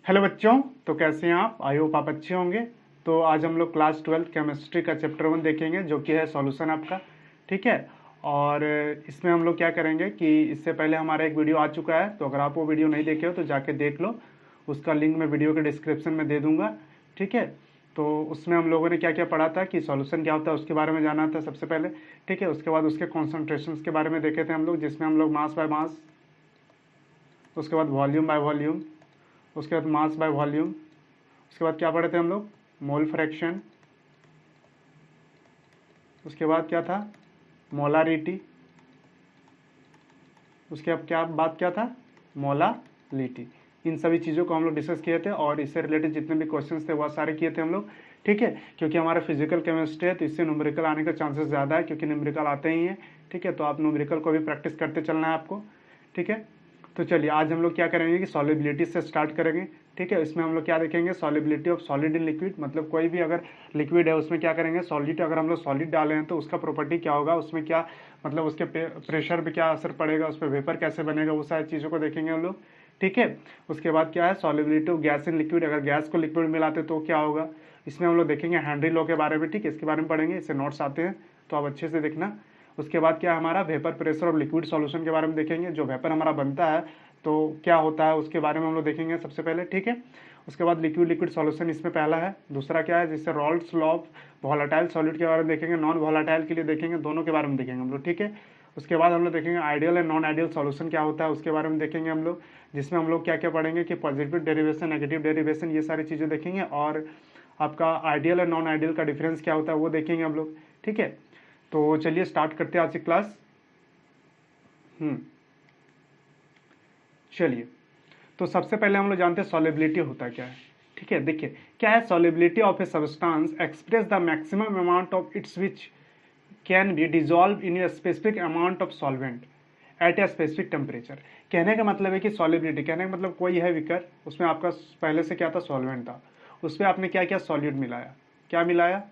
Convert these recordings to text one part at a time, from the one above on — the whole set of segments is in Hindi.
हेलो बच्चों, तो कैसे हैं आप? आई होप आप अच्छे होंगे। तो आज हम लोग क्लास 12 केमिस्ट्री का चैप्टर 1 देखेंगे, जो कि है सॉल्यूशन आपका। ठीक है। और इसमें हम लोग क्या करेंगे कि इससे पहले हमारा एक वीडियो आ चुका है, तो अगर आप वो वीडियो नहीं देखे हो तो जाके देख लो। उसका लिंक मैं वीडियो के डिस्क्रिप्शन में दे दूंगा। ठीक है। तो उसमें हम लोगों ने क्या क्या पढ़ा था कि सॉल्यूशन क्या होता है उसके बारे में जाना था सबसे पहले। ठीक है। उसके बाद उसके कॉन्सेंट्रेशन के बारे में देखे थे हम लोग, जिसमें हम लोग मास बाय मास, उसके बाद वॉल्यूम बाय वॉल्यूम, उसके बाद मास बाय वॉल्यूम, उसके बाद क्या पढ़े थे हम लोग? Mole fraction. उसके बाद क्या था? मोलारिटी। उसके अब क्या बात क्या था? मोलालिटी। इन सभी चीज़ों को हम लोग डिस्कस किए थे, और इससे रिलेटेड जितने भी क्वेश्चंस थे वह सारे किए थे हम लोग। ठीक है। क्योंकि हमारा फिजिकल केमिस्ट्री है तो इससे न्यूमेरिकल आने का चांसेस ज़्यादा है, क्योंकि न्यूमेरिकल आते ही हैं। ठीक है। तो आप न्यूमेरिकल को भी प्रैक्टिस करते चलना है आपको। ठीक है। तो चलिए आज हम लोग क्या करेंगे कि सॉलिबिलिटी से स्टार्ट करेंगे। ठीक है। इसमें हम लोग क्या देखेंगे? Solubility of solid in liquid. मतलब कोई भी अगर लिक्विड है उसमें क्या करेंगे? सॉलिड, अगर हम लोग सॉलिड डाले हैं तो उसका प्रॉपर्टी क्या होगा, उसमें क्या मतलब उसके प्रेशर पे क्या असर पड़ेगा, उस पर वेपर कैसे बनेगा, वो सारी चीज़ों को देखेंगे हम लोग। ठीक है। उसके बाद क्या है? Solubility of gas in liquid. अगर गैस को लिक्विड मिलाते तो क्या होगा, इसमें हम लोग देखेंगे हेनरी लॉ के बारे में। ठीक है। इसके बारे में पढ़ेंगे, इससे नोट्स आते हैं तो आप अच्छे से देखना। उसके बाद क्या हमारा vapour pressure of liquid solution के बारे में देखेंगे। जो वेपर हमारा बनता है तो क्या होता है उसके बारे में हम लोग देखेंगे सबसे पहले। ठीक है। उसके बाद लिक्विड लिक्विड सॉल्यूशन इसमें पहला है। दूसरा क्या है? जिससे Rawls law of volatile solid के बारे में देखेंगे, नॉन वॉलेटाइल के लिए देखेंगे, दोनों के बारे में देखेंगे हम लोग। ठीक है। उसके बाद हम लोग देखेंगे ideal and non ideal solution क्या होता है उसके बारे में देखेंगे हम लोग, जिसमें हम लोग क्या क्या पढ़ेंगे कि पॉजिटिव डेरिवेशन, नेगेटिव डेरिवेशन, ये सारी चीज़ें देखेंगे। और आपका आइडियल और नॉन आइडियल का डिफरेंस क्या होता है वो देखेंगे हम लोग। ठीक है। तो चलिए स्टार्ट करते हैं आज की क्लास। चलिए, तो सबसे पहले हम लोग जानते हैं सॉलिबिलिटी होता क्या है। ठीक है। देखिए क्या है solubility of a substance express the maximum amount of its which can be dissolve in a specific amount of solvent at a specific temperature. कहने का मतलब है कि सॉलिबिलिटी, कहने का मतलब कोई है विकर, उसमें आपका पहले से क्या था? सॉल्वेंट था। उस पर आपने क्या किया? सॉल्यूट मिलाया। क्या मिलाया?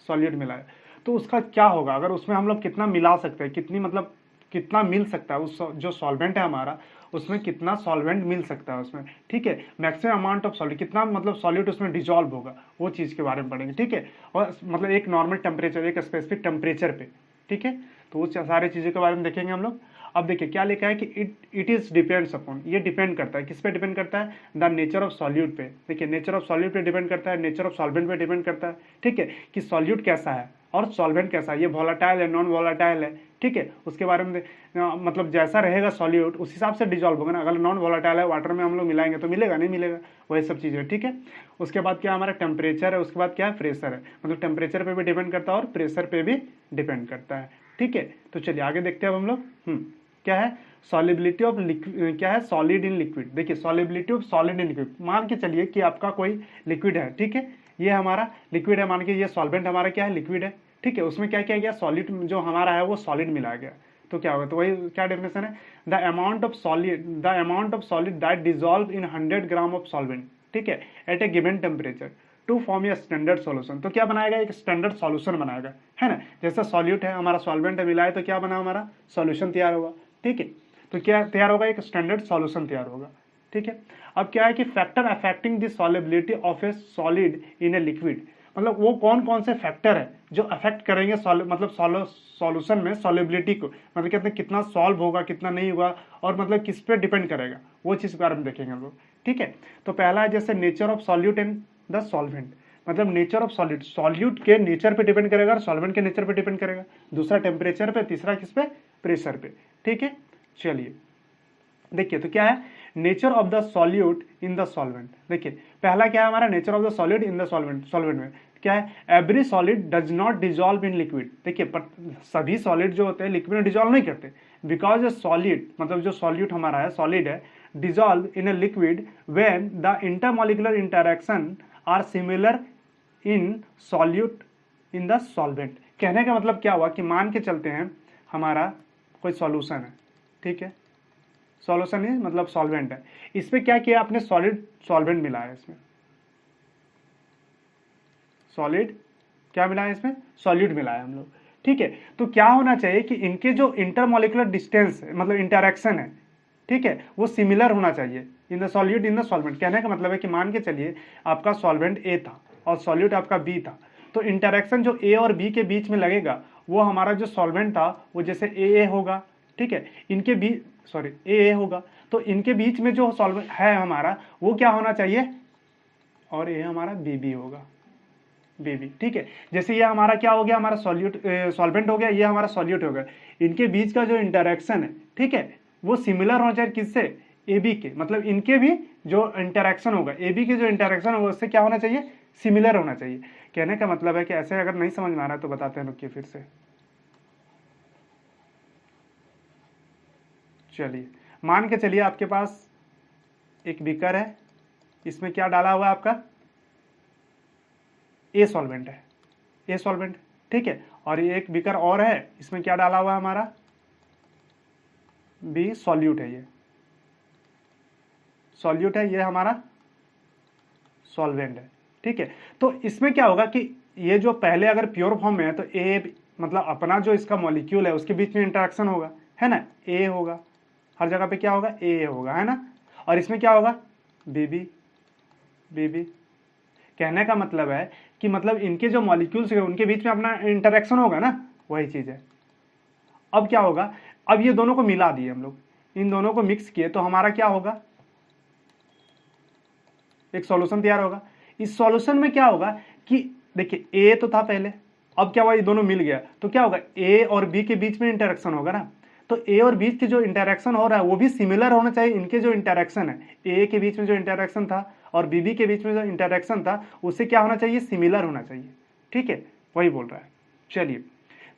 सॉल्यूट मिलाया। तो उसका क्या होगा अगर उसमें हम लोग कितना मिला सकते हैं, कितनी मतलब कितना मिल सकता है उस जो सॉल्वेंट है हमारा, उसमें कितना सॉल्वेंट मिल सकता है उसमें। ठीक है। मैक्सिमम अमाउंट ऑफ सॉल्यूट, कितना मतलब सॉल्यूट उसमें डिजॉल्व होगा, वो चीज़ के बारे में पढ़ेंगे। ठीक है। और मतलब एक नॉर्मल टेम्परेचर, एक स्पेसिफिक टेम्परेचर पे। ठीक है। तो उस सारी चीज़ों के बारे में देखेंगे हम लोग। अब देखिए क्या लिखा है कि इट इज डिपेंड्स अपॉन, ये डिपेंड करता है किस पे डिपेंड करता है? द नेचर ऑफ सॉल्यूट पे। देखिए नेचर ऑफ सॉल्यूट पे डिपेंड करता है, नेचर ऑफ सॉल्वेंट पे डिपेंड करता है। ठीक है। कि सॉल्यूट कैसा है और सॉल्वेंट कैसा है, ये वॉलेटाइल है, नॉन वॉलेटाइल है। ठीक है। उसके बारे में मतलब जैसा रहेगा सॉल्यूट उस हिसाब से डिजॉल्व होगा ना। अगर नॉन वॉलेटाइल है, वाटर में हम लोग मिलाएंगे तो मिलेगा, नहीं मिलेगा, वही सब चीज़ें। ठीक है। उसके बाद क्या हमारा टेम्परेचर है, उसके बाद क्या है? प्रेशर है। मतलब टेम्परेचर पे भी डिपेंड करता है और प्रेशर पे भी डिपेंड करता है। ठीक है। तो चलिए आगे देखते हैं अब हम लोग। क्या है? सॉलिबिलिटी ऑफ लिक्विड, क्या है? Solid in liquid. देखिए solubility of solid in liquid, मान के चलिए कि आपका कोई लिक्विड है। ठीक है। ये हमारा लिक्विड है, मान के ये सॉल्वेंट हमारा क्या है? लिक्विड है। ठीक है। उसमें क्या किया गया? सॉलिड जो हमारा है वो सॉलिड मिला गया। तो क्या होगा? तो वही क्या डेफिनेशन है? The amount of solid that dissolve in 100 gram of solvent. ठीक है। At a given temperature to form a standard solution. तो क्या बनाएगा? एक स्टैंडर्ड सॉल्यूशन बनाएगा, है ना। जैसा सॉल्यूट है हमारा, सॉल्वेंट है, मिलाए तो क्या बना? हमारा सॉल्यूशन तैयार होगा। ठीक है। तो क्या तैयार होगा? एक स्टैंडर्ड सॉल्यूशन तैयार होगा। ठीक है। अब क्या है कि factor affecting the solubility of A solid in a liquid, मतलब वो कौन कौन से फैक्टर है जो अफेक्ट करेंगे मतलब सॉल्यूशन में सॉलिबिलिटी को, मतलब कहते हैं कितना सॉल्व होगा, कितना नहीं होगा, और मतलब किस पे डिपेंड करेगा, वो चीज़ के बारे में देखेंगे हम लोग। ठीक है। तो पहला है जैसे nature of solute and the solvent, मतलब नेचर ऑफ सॉल्यूट, सॉल्यूट के नेचर पे डिपेंड करेगा और सॉल्वेंट के नेचर पे डिपेंड करेगा। दूसरा टेम्परेचर पे, तीसरा किस पे? प्रेशर पे। ठीक है। चलिए देखिए तो क्या है? Nature of the solute in the solvent. देखिए पहला क्या है हमारा? Nature of the solid in the solvent. Solvent में क्या है? Every solid does not dissolve in liquid. देखिए पर सभी सॉलिड जो होते हैं लिक्विड में डिजॉल्व नहीं करते, बिकॉज ए सॉलिड, मतलब जो सॉल्यूट हमारा है, सॉलिड है, dissolve in a liquid when the intermolecular interaction are similar in solute in the solvent. कहने का मतलब क्या हुआ कि मान के चलते हैं हमारा कोई सॉल्यूशन है। ठीक है। सॉल्यूशन है मतलब सॉल्वेंट है, इस पे क्या किया आपने? सॉलिड सॉल्वेंट मिला है इसमें, सॉलिड क्या मिला है इसमें? सॉल्यूट मिला है हम लोग। ठीक है। तो क्या होना चाहिए कि इनके जो इंटरमॉलिक्यूलर डिस्टेंस मतलब इंटरेक्शन है, ठीक है, वो सिमिलर होना चाहिए in the solute in the solvent. कहने का मतलब है कि मान के चलिए आपका सॉल्वेंट ए था और सॉल्यूट आपका बी था, तो इंटरेक्शन जो ए और बी के बीच में लगेगा वो हमारा जो सॉल्वेंट था वो जैसे ए होगा, ठीक है, इनके बीच सॉरी ए होगा, तो इनके बीच में जो सॉल्वेंट है हमारा वो क्या होना चाहिए, और ये हमारा बी होगा, बी, ठीक है। जैसे ये हमारा क्या हो गया, हमारा सॉल्यूट सॉल्वेंट हो गया, ये हमारा सॉल्यूट हो गया, इनके बीच का जो इंटरेक्शन है, ठीक है, वो सिमिलर होना चाहिए किससे, ए बी के, मतलब इनके भी जो इंटरेक्शन होगा, ए बी के जो इंटरेक्शन होगा उससे क्या होना चाहिए, सिमिलर होना चाहिए। कहने का मतलब है कि ऐसे अगर नहीं समझ में आ रहा है तो बताते हैं, रुकिए फिर से। चलिए मान के चलिए आपके पास एक बीकर है, इसमें क्या डाला हुआ है आपका, ए सॉल्वेंट है, ए सॉल्वेंट, ठीक है, और ये एक बीकर और है, इसमें क्या डाला हुआ है हमारा, बी सॉल्यूट है, ये सॉल्यूट है, ये हमारा सॉल्वेंट है, ठीक है। तो इसमें क्या होगा कि ये जो पहले अगर प्योर फॉर्म में है तो ए मतलब अपना जो इसका मॉलिक्यूल है उसके बीच में इंटरेक्शन होगा, है ना, ए होगा, हर जगह पे क्या होगा, ए होगा, है ना, और इसमें क्या होगा, बी बी। कहने का मतलब है कि मतलब इनके जो मॉलिक्यूल्स है उनके बीच में अपना इंटरेक्शन होगा ना, वही चीज है। अब क्या होगा, अब ये दोनों को मिला दिए हम लोग, इन दोनों को मिक्स किए तो हमारा क्या होगा, एक सॉल्यूशन तैयार होगा। इस सॉल्यूशन में क्या होगा कि देखिए ए तो था पहले, अब क्या हुआ, ये दोनों मिल गया तो क्या होगा, ए और बी के बीच में इंटरेक्शन होगा ना, तो ए और बी के जो इंटरेक्शन हो रहा है वो भी सिमिलर होना चाहिए, इनके जो इंटरेक्शन है, ए के बीच में जो इंटरेक्शन था और बी के बीच में जो इंटरेक्शन था उससे क्या होना चाहिए, सिमिलर होना चाहिए, ठीक है, वही बोल रहा है। चलिए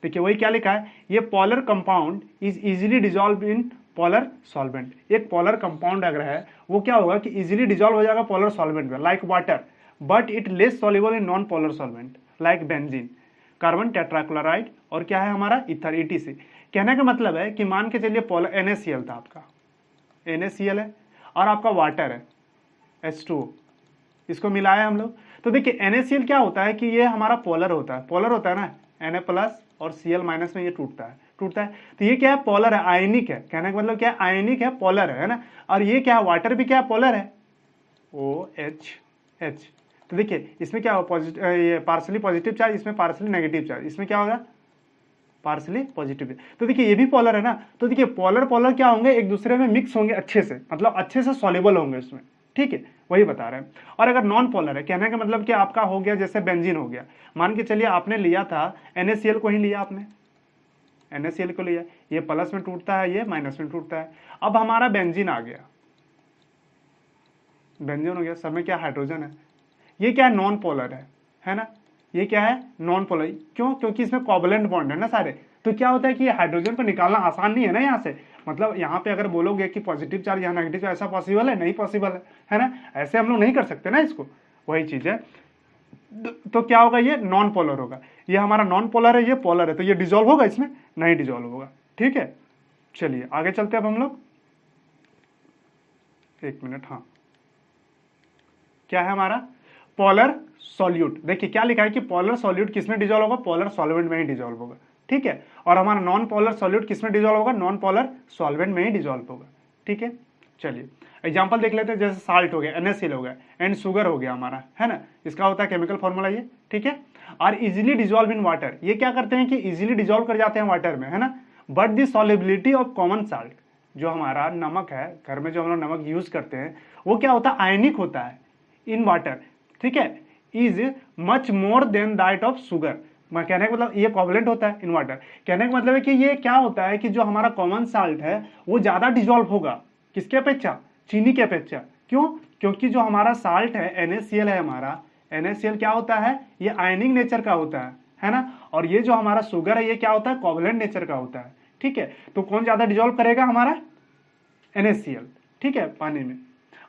देखिए वही क्या लिखा है, ये polar compound is easily dissolve in polar solvent. एक पोलर कंपाउंड अगर है वो क्या होगा कि इजीली डिजॉल्व हो जाएगा पोलर सॉल्वेंट में, like water, but it less soluble in non polar solvent like benzene, carbon tetrachloride और क्या है हमारा इथर, ETC। कहने का मतलब है कि मान के चलिए पोलर NaCl था आपका, NaCl है और आपका वाटर है H2O, इसको मिलाया हम लोग, तो देखिए NaCl क्या होता है कि ये हमारा पोलर होता है, पोलर होता है ना, Na+ और Cl- में ये टूटता है तो ये क्या है, पोलर है, आयनिक है। कहने का मतलब क्या है, आयनिक है, पोलर है ना, और ये क्या है, वाटर भी क्या है, पोलर है, OH। तो देखिए इसमें क्या होगा, पॉजिटिव, ये पार्सली पॉजिटिव चार्ज, इसमें पार्सली नेगेटिव चार्ज, इसमें क्या होगा, पार्सली पॉजिटिव। तो देखिए ये भी पोलर है ना, तो देखिए पोलर पोलर क्या होंगे, एक दूसरे में मिक्स होंगे अच्छे से, मतलब अच्छे से सॉल्युबल होंगे इसमें, ठीक है, वही बता रहे हैं। और अगर नॉन पोलर है, कहने का मतलब कि आपका हो गया जैसे बेंजीन हो गया, मान के चलिए आपने लिया था NaCl को ही लिया, आपने NaCl को लिया, ये प्लस में टूटता है, ये माइनस में टूटता है, अब हमारा बेंजीन आ गया, बेंजीन हो गया, सब में क्या हाइड्रोजन है, ये क्या है, नॉन पोलर है ना, ये क्या है, नॉन पोलर, क्यों, क्योंकि इसमें कोवलेंट बॉन्ड है ना सारे, तो क्या होता है कि हाइड्रोजन को निकालना आसान नहीं है ना यहाँ से, मतलब यहाँ पे अगर बोलोगे कि पॉजिटिव चार्ज यहाँ नेगेटिव चार्ज, ऐसा पॉसिबल है, नहीं पॉसिबल है ना, ऐसे हम लोग नहीं कर सकते ना इसको, वही चीज है। तो क्या होगा, ये नॉन पोलर होगा, ये हमारा नॉन पोलर है, ये पोलर है, तो ये डिजोल्व होगा, इसमें नहीं डिजोल्व होगा, ठीक है। चलिए आगे चलते हैं अब हम लोग, एक मिनट, हाँ क्या है हमारा पोलर सॉल्यूट, देखिए क्या लिखा है कि पोलर सॉल्यूट किसमें डिजोल्व होगा, पोलर सॉल्वेंट में ही डिजोल्व होगा, ठीक है, और हमारा नॉन पोलर सॉल्यूट किसमें डिजोल्व होगा, नॉन पोलर सॉल्वेंट में ही डिजोल्व होगा, ठीक है। चलिए एग्जांपल देख लेते हैं, जैसे साल्ट हो गया, NaCl हो गया, एंड शुगर हो गया हमारा, है ना, इसका होता है केमिकल फॉर्मूला ये, ठीक है, और इजीली डिजोल्व इन वाटर, ये क्या करते हैं कि इजीली डिजोल्व कर जाते हैं वाटर में, है ना, but the solubility of common salt, जो हमारा नमक है, घर में जो हम लोग नमक यूज करते हैं वो क्या होता है, आयनिक होता है इन वाटर, ठीक है, is much more than that of sugar. कहने का मतलब ये कोवलेंट होता है इन वाटर, कहने का मतलब है कि ये क्या होता है कि जो हमारा कॉमन साल्ट है वो ज्यादा डिजोल्व होगा, किसके अपेक्षा, चीनी के अपेक्षा, क्यों, क्योंकि जो हमारा साल्ट है NaCl है हमारा, NaCl क्या होता है, ये आयनिक नेचर का होता है ना, और ये जो हमारा शुगर है ये क्या होता है, कोवलेंट नेचर का होता है, ठीक है, तो कौन ज्यादा डिजोल्व करेगा, हमारा NaCl, ठीक है, पानी में।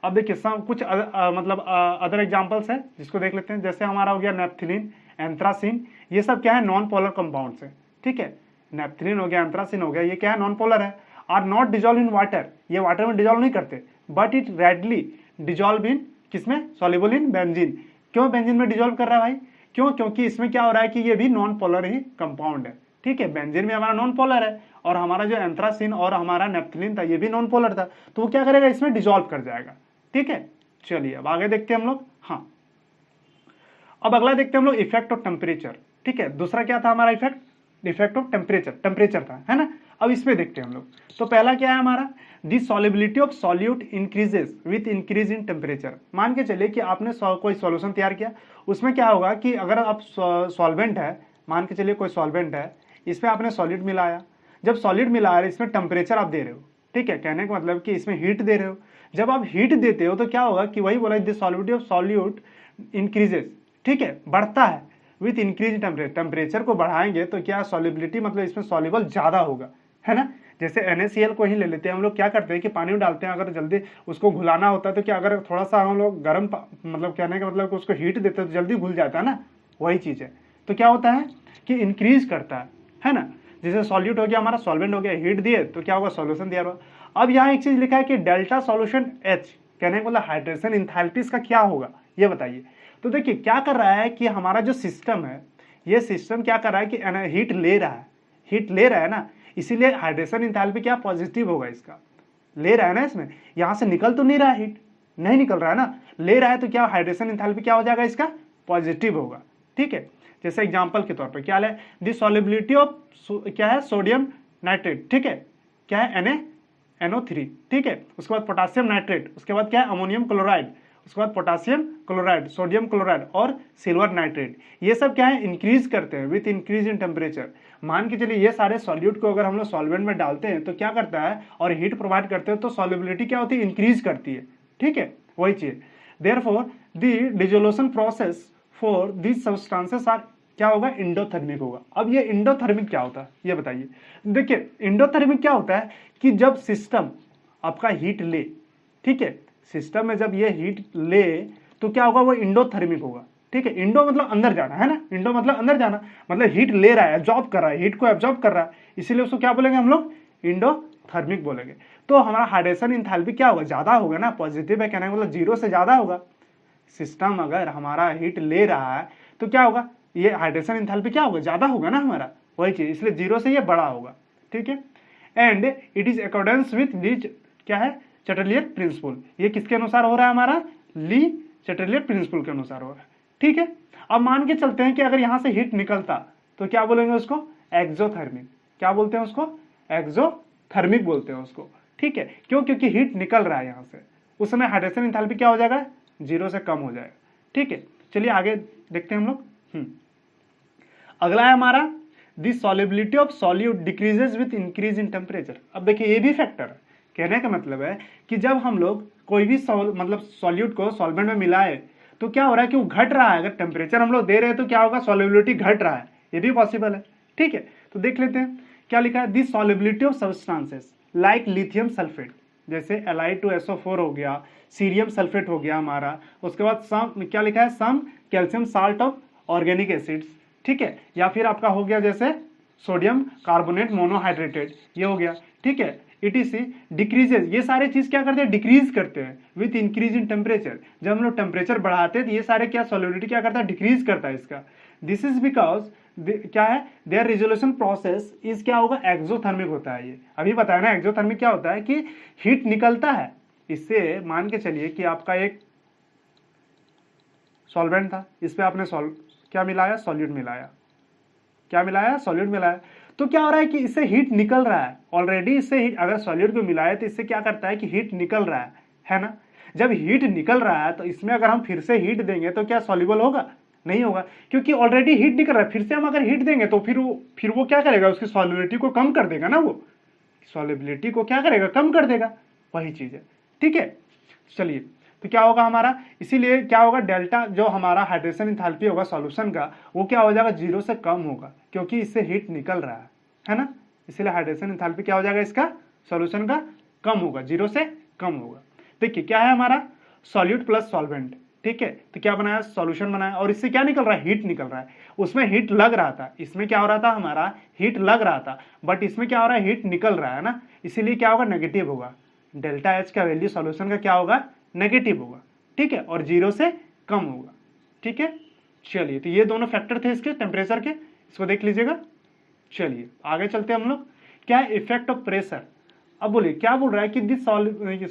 अब देखिए कुछ मतलब अदर एग्जांपल्स है जिसको देख लेते हैं, जैसे हमारा हो गया नेपथिलीन, एंथ्रासिन, ये सब क्या है, नॉन पोलर कंपाउंड्स है, ठीक है, नेपथिलीन हो गया, एंथ्रासिन हो गया, ये क्या है, नॉन पोलर है, are not dissolve in water, ये वाटर में डिजोल्व नहीं करते, but it readily dissolve in किसमें, सॉल्युबल इन बेंजीन। क्यों बेंजीन में डिजोल्व कर रहा है भाई, क्यों, क्योंकि इसमें क्या हो रहा है कि ये भी नॉन पोलर ही कंपाउंड है, ठीक है, बेंजीन भी हमारा नॉन पोलर है, और हमारा जो एंथ्रासीन और हमारा नेप्थलीन था ये भी नॉन पोलर था, तो वो क्या करेगा, इसमें डिजोल्व कर जाएगा। ठीक है, चलिए अब आगे देखते हैं हम लोग। हाँ, अब अगला देखते हैं हम लोग इफेक्ट ऑफ टेम्परेचर। ठीक है, दूसरा क्या था हमारा इफेक्ट ऑफ टेम्परेचर था, है ना। अब इसमें देखते हैं हम लोग। तो पहला क्या है हमारा, the solubility of solute increases with increase in temperature. मान के चलिए कि आपने कोई सॉल्यूशन तैयार किया, उसमें क्या होगा कि अगर आप सॉल्वेंट है, मान के चलिए कोई सॉल्वेंट है, इसमें आपने सॉलिड मिलाया, जब सॉलिड मिला रहे इसमें टेम्परेचर आप दे रहे हो, ठीक है, कहने का मतलब कि इसमें हीट दे रहे हो। जब आप हीट देते हो तो क्या होगा कि वही बोला, the solubility of solute increases, ठीक है, बढ़ता है विथ इंक्रीज टेम्परेचर। टेम्परेचर को बढ़ाएंगे तो क्या सॉलिबिलिटी, मतलब इसमें सॉल्युबल ज्यादा होगा, है ना। जैसे NaCl को ही ले लेते हैं हम लोग, क्या करते हैं कि पानी में डालते हैं, अगर जल्दी उसको घुलाना होता है तो क्या, अगर थोड़ा सा हम लोग गर्म मतलब कहने का मतलब उसको हीट देते हैं तो जल्दी घुल जाता है ना, वही चीज है। तो क्या होता है कि इंक्रीज करता है ना। जैसे सॉल्यूट हो गया हमारा, सॉल्वेंट हो गया, हीट दिए तो क्या होगा, सॉल्यूशन दिया हुआ। अब यहाँ एक चीज लिखा है कि डेल्टा सॉल्यूशन H, कहने का मतलब हाइड्रेशन इंथैल्पी का क्या होगा ये बताइए। तो देखिए क्या कर रहा है कि हमारा जो सिस्टम है, ये सिस्टम क्या कर रहा है कि हीट ले रहा है ना, इसीलिए हाइड्रेशन इंथैल्पी क्या पॉजिटिव होगा, इसका ले रहा है ना, इसमें यहां से निकल तो नहीं रहा है, हीट नहीं निकल रहा है ना, ले रहा है, तो क्या हाइड्रेशन इंथैल्पी क्या हो जाएगा, इसका पॉजिटिव होगा। ठीक है, जैसे एग्जांपल के तौर पर क्या है, द सॉलिबिलिटी ऑफ क्या है, सोडियम नाइट्रेट, ठीक है, क्या है NO3, ठीक है, उसके बाद पोटासियम नाइट्रेट, उसके बाद क्या है अमोनियम क्लोराइड, उसके बाद पोटासियम क्लोराइड, सोडियम क्लोराइड और सिल्वर नाइट्रेट, ये सब क्या है इंक्रीज करते हैं विथ इंक्रीज इन टेम्परेचर। मान के चलिए ये सारे सॉल्यूट को अगर हम लोग सॉल्वेंट में डालते हैं तो क्या करता है, और हीट प्रोवाइड करते हैं तो सॉल्युबिलिटी क्या होती है, इंक्रीज करती है। ठीक है, वही चीज। Therefore the dissolution process for this substances are क्या होगा, इंडोथर्मिक होगा। अब ये इंडोथर्मिक क्या होता है ये बताइए। देखिए इंडोथर्मिक क्या होता है कि जब सिस्टम आपका हीट ले, ठीक है, सिस्टम में जब ये हीट ले तो क्या होगा, वो इंडोथर्मिक होगा। ठीक है, इंडो मतलब अंदर जाना, है ना, इंडो मतलब अंदर जाना, मतलब हीट ले रहा है, एब्जॉर्ब कर रहा है, हीट को एब्जॉर्ब कर रहा है, इसीलिए उसको क्या बोलेंगे हम लोग, इंडोथर्मिक बोलेंगे। तो हमारा हाइड्रेशन इंथैल्पी क्या होगा, ज्यादा होगा ना, पॉजिटिव है, कहने का मतलब 0 से ज्यादा होगा। सिस्टम अगर हमारा हीट ले रहा है तो क्या होगा, ये हाइड्रेशन इंथैल्पी क्या होगा, ज्यादा होगा ना हमारा, वही चीज, इसलिए 0 से ये बड़ा होगा। ठीक है, and it is accordance with Le क्या है, चटर्लियर प्रिंसिपल। ये किसके अनुसार हो रहा है हमारा, ली चटर्लियर प्रिंसिपल के अनुसार हो रहा है। ठीक है, अब मान के चलते हैं कि अगर यहां से हीट निकलता तो क्या बोलेंगे उसको, एक्सोथर्मिक। क्या बोलते हैं उसको, एक्सोथर्मिक बोलते हैं उसको। ठीक है, क्यों, क्योंकि हीट निकल रहा है यहां से, उस समय हाइड्रेशन इंथैल्पी क्या हो जाएगा, 0 से कम हो जाएगा। ठीक है, चलिए आगे देखते हैं हम लोग। अगला है हमारा the solubility of solute decreases with increase in temperature. अब देखिए ये भी फैक्टर है, कहने का मतलब है कि जब हम लोग कोई भी मतलब सॉल्यूट को सॉल्वेंट में मिलाए तो क्या हो रहा है कि वो घट रहा है, अगर टेम्परेचर हम लोग दे रहे हैं तो क्या होगा, सॉल्युबिलिटी घट रहा है, ये भी पॉसिबल है। ठीक है, तो देख लेते हैं क्या लिखा है, the solubility of substances like lithium sulphate, जैसे Li2SO4 हो गया, सीरियम सल्फेट हो गया हमारा, उसके बाद सम क्या लिखा है, some calcium salt of organic acids. ठीक है, या फिर आपका हो गया जैसे सोडियम कार्बोनेट मोनोहाइड्रेटेड, ये हो गया। ठीक है, ETC डिक्रीजेज, ये सारे चीज क्या करते हैं, डिक्रीज करते हैं विथ इंक्रीज इन टेम्परेचर। जब हम लोग टेम्परेचर बढ़ाते हैं तो ये सारे क्या सॉल्युबिलिटी क्या करता है, डिक्रीज करता है इसका। दिस इज बिकॉज क्या है, देयर रिजोल्यूशन प्रोसेस इज क्या होगा, एक्सोथर्मिक होता है। ये अभी बताया ना, एक्सोथर्मिक क्या होता है कि हीट निकलता है इससे। मान के चलिए कि आपका एक सॉल्वेंट था, इस पे आपने क्या मिलाया, सॉल्यूट मिलाया, क्या मिलाया, सॉल्यूट मिलाया, तो क्या हो रहा है कि इससे हीट निकल रहा है ऑलरेडी। इससे हीट अगर सॉल्यूट को मिलाए तो इससे क्या करता है कि हीट निकल रहा है ना। जब हीट निकल रहा है तो इसमें अगर हम फिर से हीट देंगे तो क्या सॉल्युबल होगा, नहीं होगा, क्योंकि ऑलरेडी हीट निकल रहा है। फिर से हम अगर हीट देंगे तो फिर वो क्या करेगा, उसकी सॉल्युबिलिटी को कम कर देगा ना, वो सॉल्युबिलिटी को क्या करेगा, कम कर देगा, वही चीज है। ठीक है, चलिए तो क्या होगा हमारा, इसीलिए क्या होगा, डेल्टा जो हमारा हाइड्रेशन इंथैल्पी होगा सॉल्यूशन का, वो क्या हो जाएगा, 0 से कम होगा, क्योंकि इससे हीट निकल रहा है ना, इसलिए हाइड्रेशन इंथैल्पी क्या हो जाएगा, इसका सॉल्यूशन का कम होगा, 0 से कम होगा। देखिए क्या है हमारा, सॉल्यूट प्लस सॉल्वेंट। ठीक है, तो क्या बनाया, सॉल्यूशन बनाया, और इससे क्या निकल रहा है, हीट निकल रहा है। उसमें हीट लग रहा था, इसमें क्या हो रहा था हमारा, हीट लग रहा था, बट इसमें क्या हो रहा है, हीट निकल रहा है ना, इसीलिए क्या होगा, नेगेटिव होगा। डेल्टा H का वैल्यू सॉल्यूशन का क्या होगा, नेगेटिव होगा। ठीक है, और 0 से कम होगा। ठीक है, चलिए तो ये दोनों फैक्टर थे इसके टेम्परेचर के, इसको देख लीजिएगा। चलिए आगे चलते हैं हम लोग। क्या है इफेक्ट ऑफ प्रेशर। अब बोलिए क्या बोल रहा है कि दिस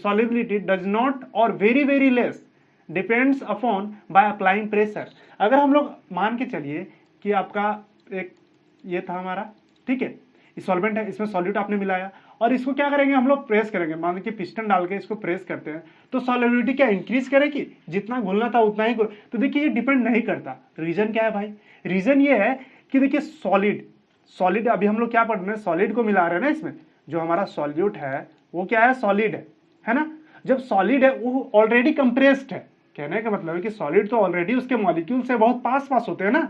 सॉलिबिलिटी डज नॉट और very very less depends upon by applying pressure. अगर हम लोग मान के चलिए कि आपका एक ये था हमारा, ठीक है, सॉल्वेंट है, इसमें सॉल्यूट आपने मिलाया और इसको क्या करेंगे हम लोग प्रेस करेंगे, मान लीजिए पिस्टन डाल के इसको प्रेस करते हैं तो सॉलिबिलिटी क्या इंक्रीज करेगी, जितना घुलना था उतना ही तो देखिए ये डिपेंड नहीं करता। रीजन क्या है भाई, रीजन ये है कि देखिए सॉलिड अभी हम लोग क्या पढ़ रहे हैं, सॉलिड को मिला रहे हैं ना, इसमें जो हमारा सॉल्यूट है वो क्या है, सॉलिड है ना। जब सॉलिड है वो ऑलरेडी कंप्रेस्ड है, कहने का मतलब है कि सॉलिड तो ऑलरेडी उसके मॉलिक्यूल से बहुत पास होते हैं ना,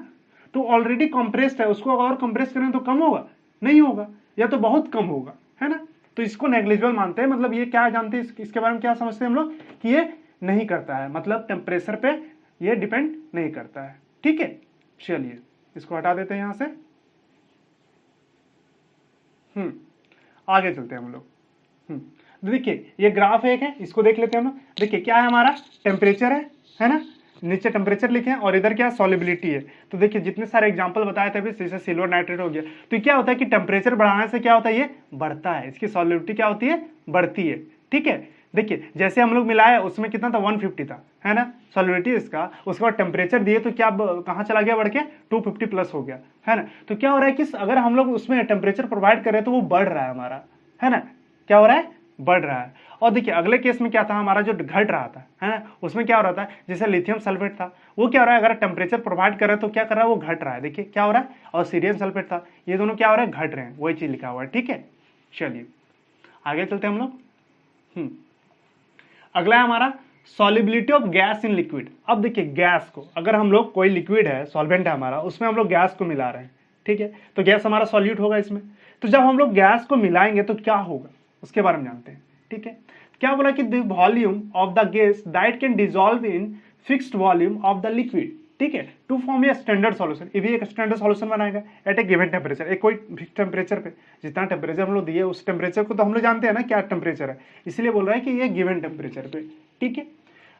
तो ऑलरेडी कंप्रेस्ड है, उसको और कंप्रेस करें तो कम होगा, नहीं होगा, या तो बहुत कम होगा, है ना। तो इसको नेग्लिजिबल मानते हैं, मतलब ये क्या जानते हैं इसके बारे में क्या समझते हैं हम लोग कि ये नहीं करता है, मतलब टेम्परेचर पे ये डिपेंड नहीं करता है, ठीक है। चलिए इसको हटा देते हैं यहां से। आगे चलते हैं हम लोग। देखिए ये ग्राफ एक है, इसको देख लेते हैं हम। देखिए क्या है हमारा, टेम्परेचर है ना, नीचे टेम्परेचर लिखे हैं और इधर क्या सॉलिबिलिटी है। तो देखिए जितने सारे एग्जांपल बताए थे अभी, जैसे सिल्वर नाइट्रेट हो गया, तो क्या होता है कि टेम्परेचर बढ़ाने से क्या होता है, ये बढ़ता है, इसकी सॉलिबिलिटी क्या होती है, बढ़ती है, ठीक है। देखिए जैसे हम लोग मिलाए उसमें कितना था, 150 था, है ना सॉलिबिलिटी इसका, उसके बाद टेम्परेचर दिए तो क्या कहाँ चला गया, बढ़ के 250 प्लस हो गया, है ना। तो क्या हो रहा है कि अगर हम लोग उसमें टेम्परेचर प्रोवाइड करें तो वो बढ़ रहा है हमारा, है ना, क्या हो रहा है, बढ़ रहा है। और देखिए अगले केस में क्या था हमारा, जो घट रहा था, है ना, उसमें क्या हो रहा था, जैसे लिथियम सल्फेट था, वो क्या हो रहा है, अगर टेम्परेचर प्रोवाइड कर रहे तो क्या कर रहा है, वो घट रहा है, देखिए क्या हो रहा है। और सीरियम सल्फेट था, ये दोनों क्या हो रहा है, घट रहे हैं, वही चीज लिखा हुआ है, ठीक है। चलिए आगे चलते हैं हम लोग। अगला है हमारा solubility of gas in liquid. अब देखिए गैस को, अगर हम लोग कोई लिक्विड है, सॉल्वेंट है हमारा, उसमें हम लोग गैस को मिला रहे हैं, ठीक है, तो गैस हमारा सॉल्यूट होगा इसमें। तो जब हम लोग गैस को मिलाएंगे तो क्या होगा उसके बारे में जानते हैं, ठीक है। क्या बोला कि the volume of the gas that can dissolve in fixed volume of the liquid, ठीक है, to form a standard solution. ये भी एक स्टैंडर्ड सॉल्यूशन बनाएगा एट ए गिवन टेम्परेचर, एक कोई टेम्परेचर पे, जितना टेम्परेचर हम लोग दिए उस टेम्परेचर को तो हम लोग जानते हैं ना क्या टेम्परेचर है, इसलिए बोल रहा है कि ये गिवन टेम्परेचर पे, ठीक है।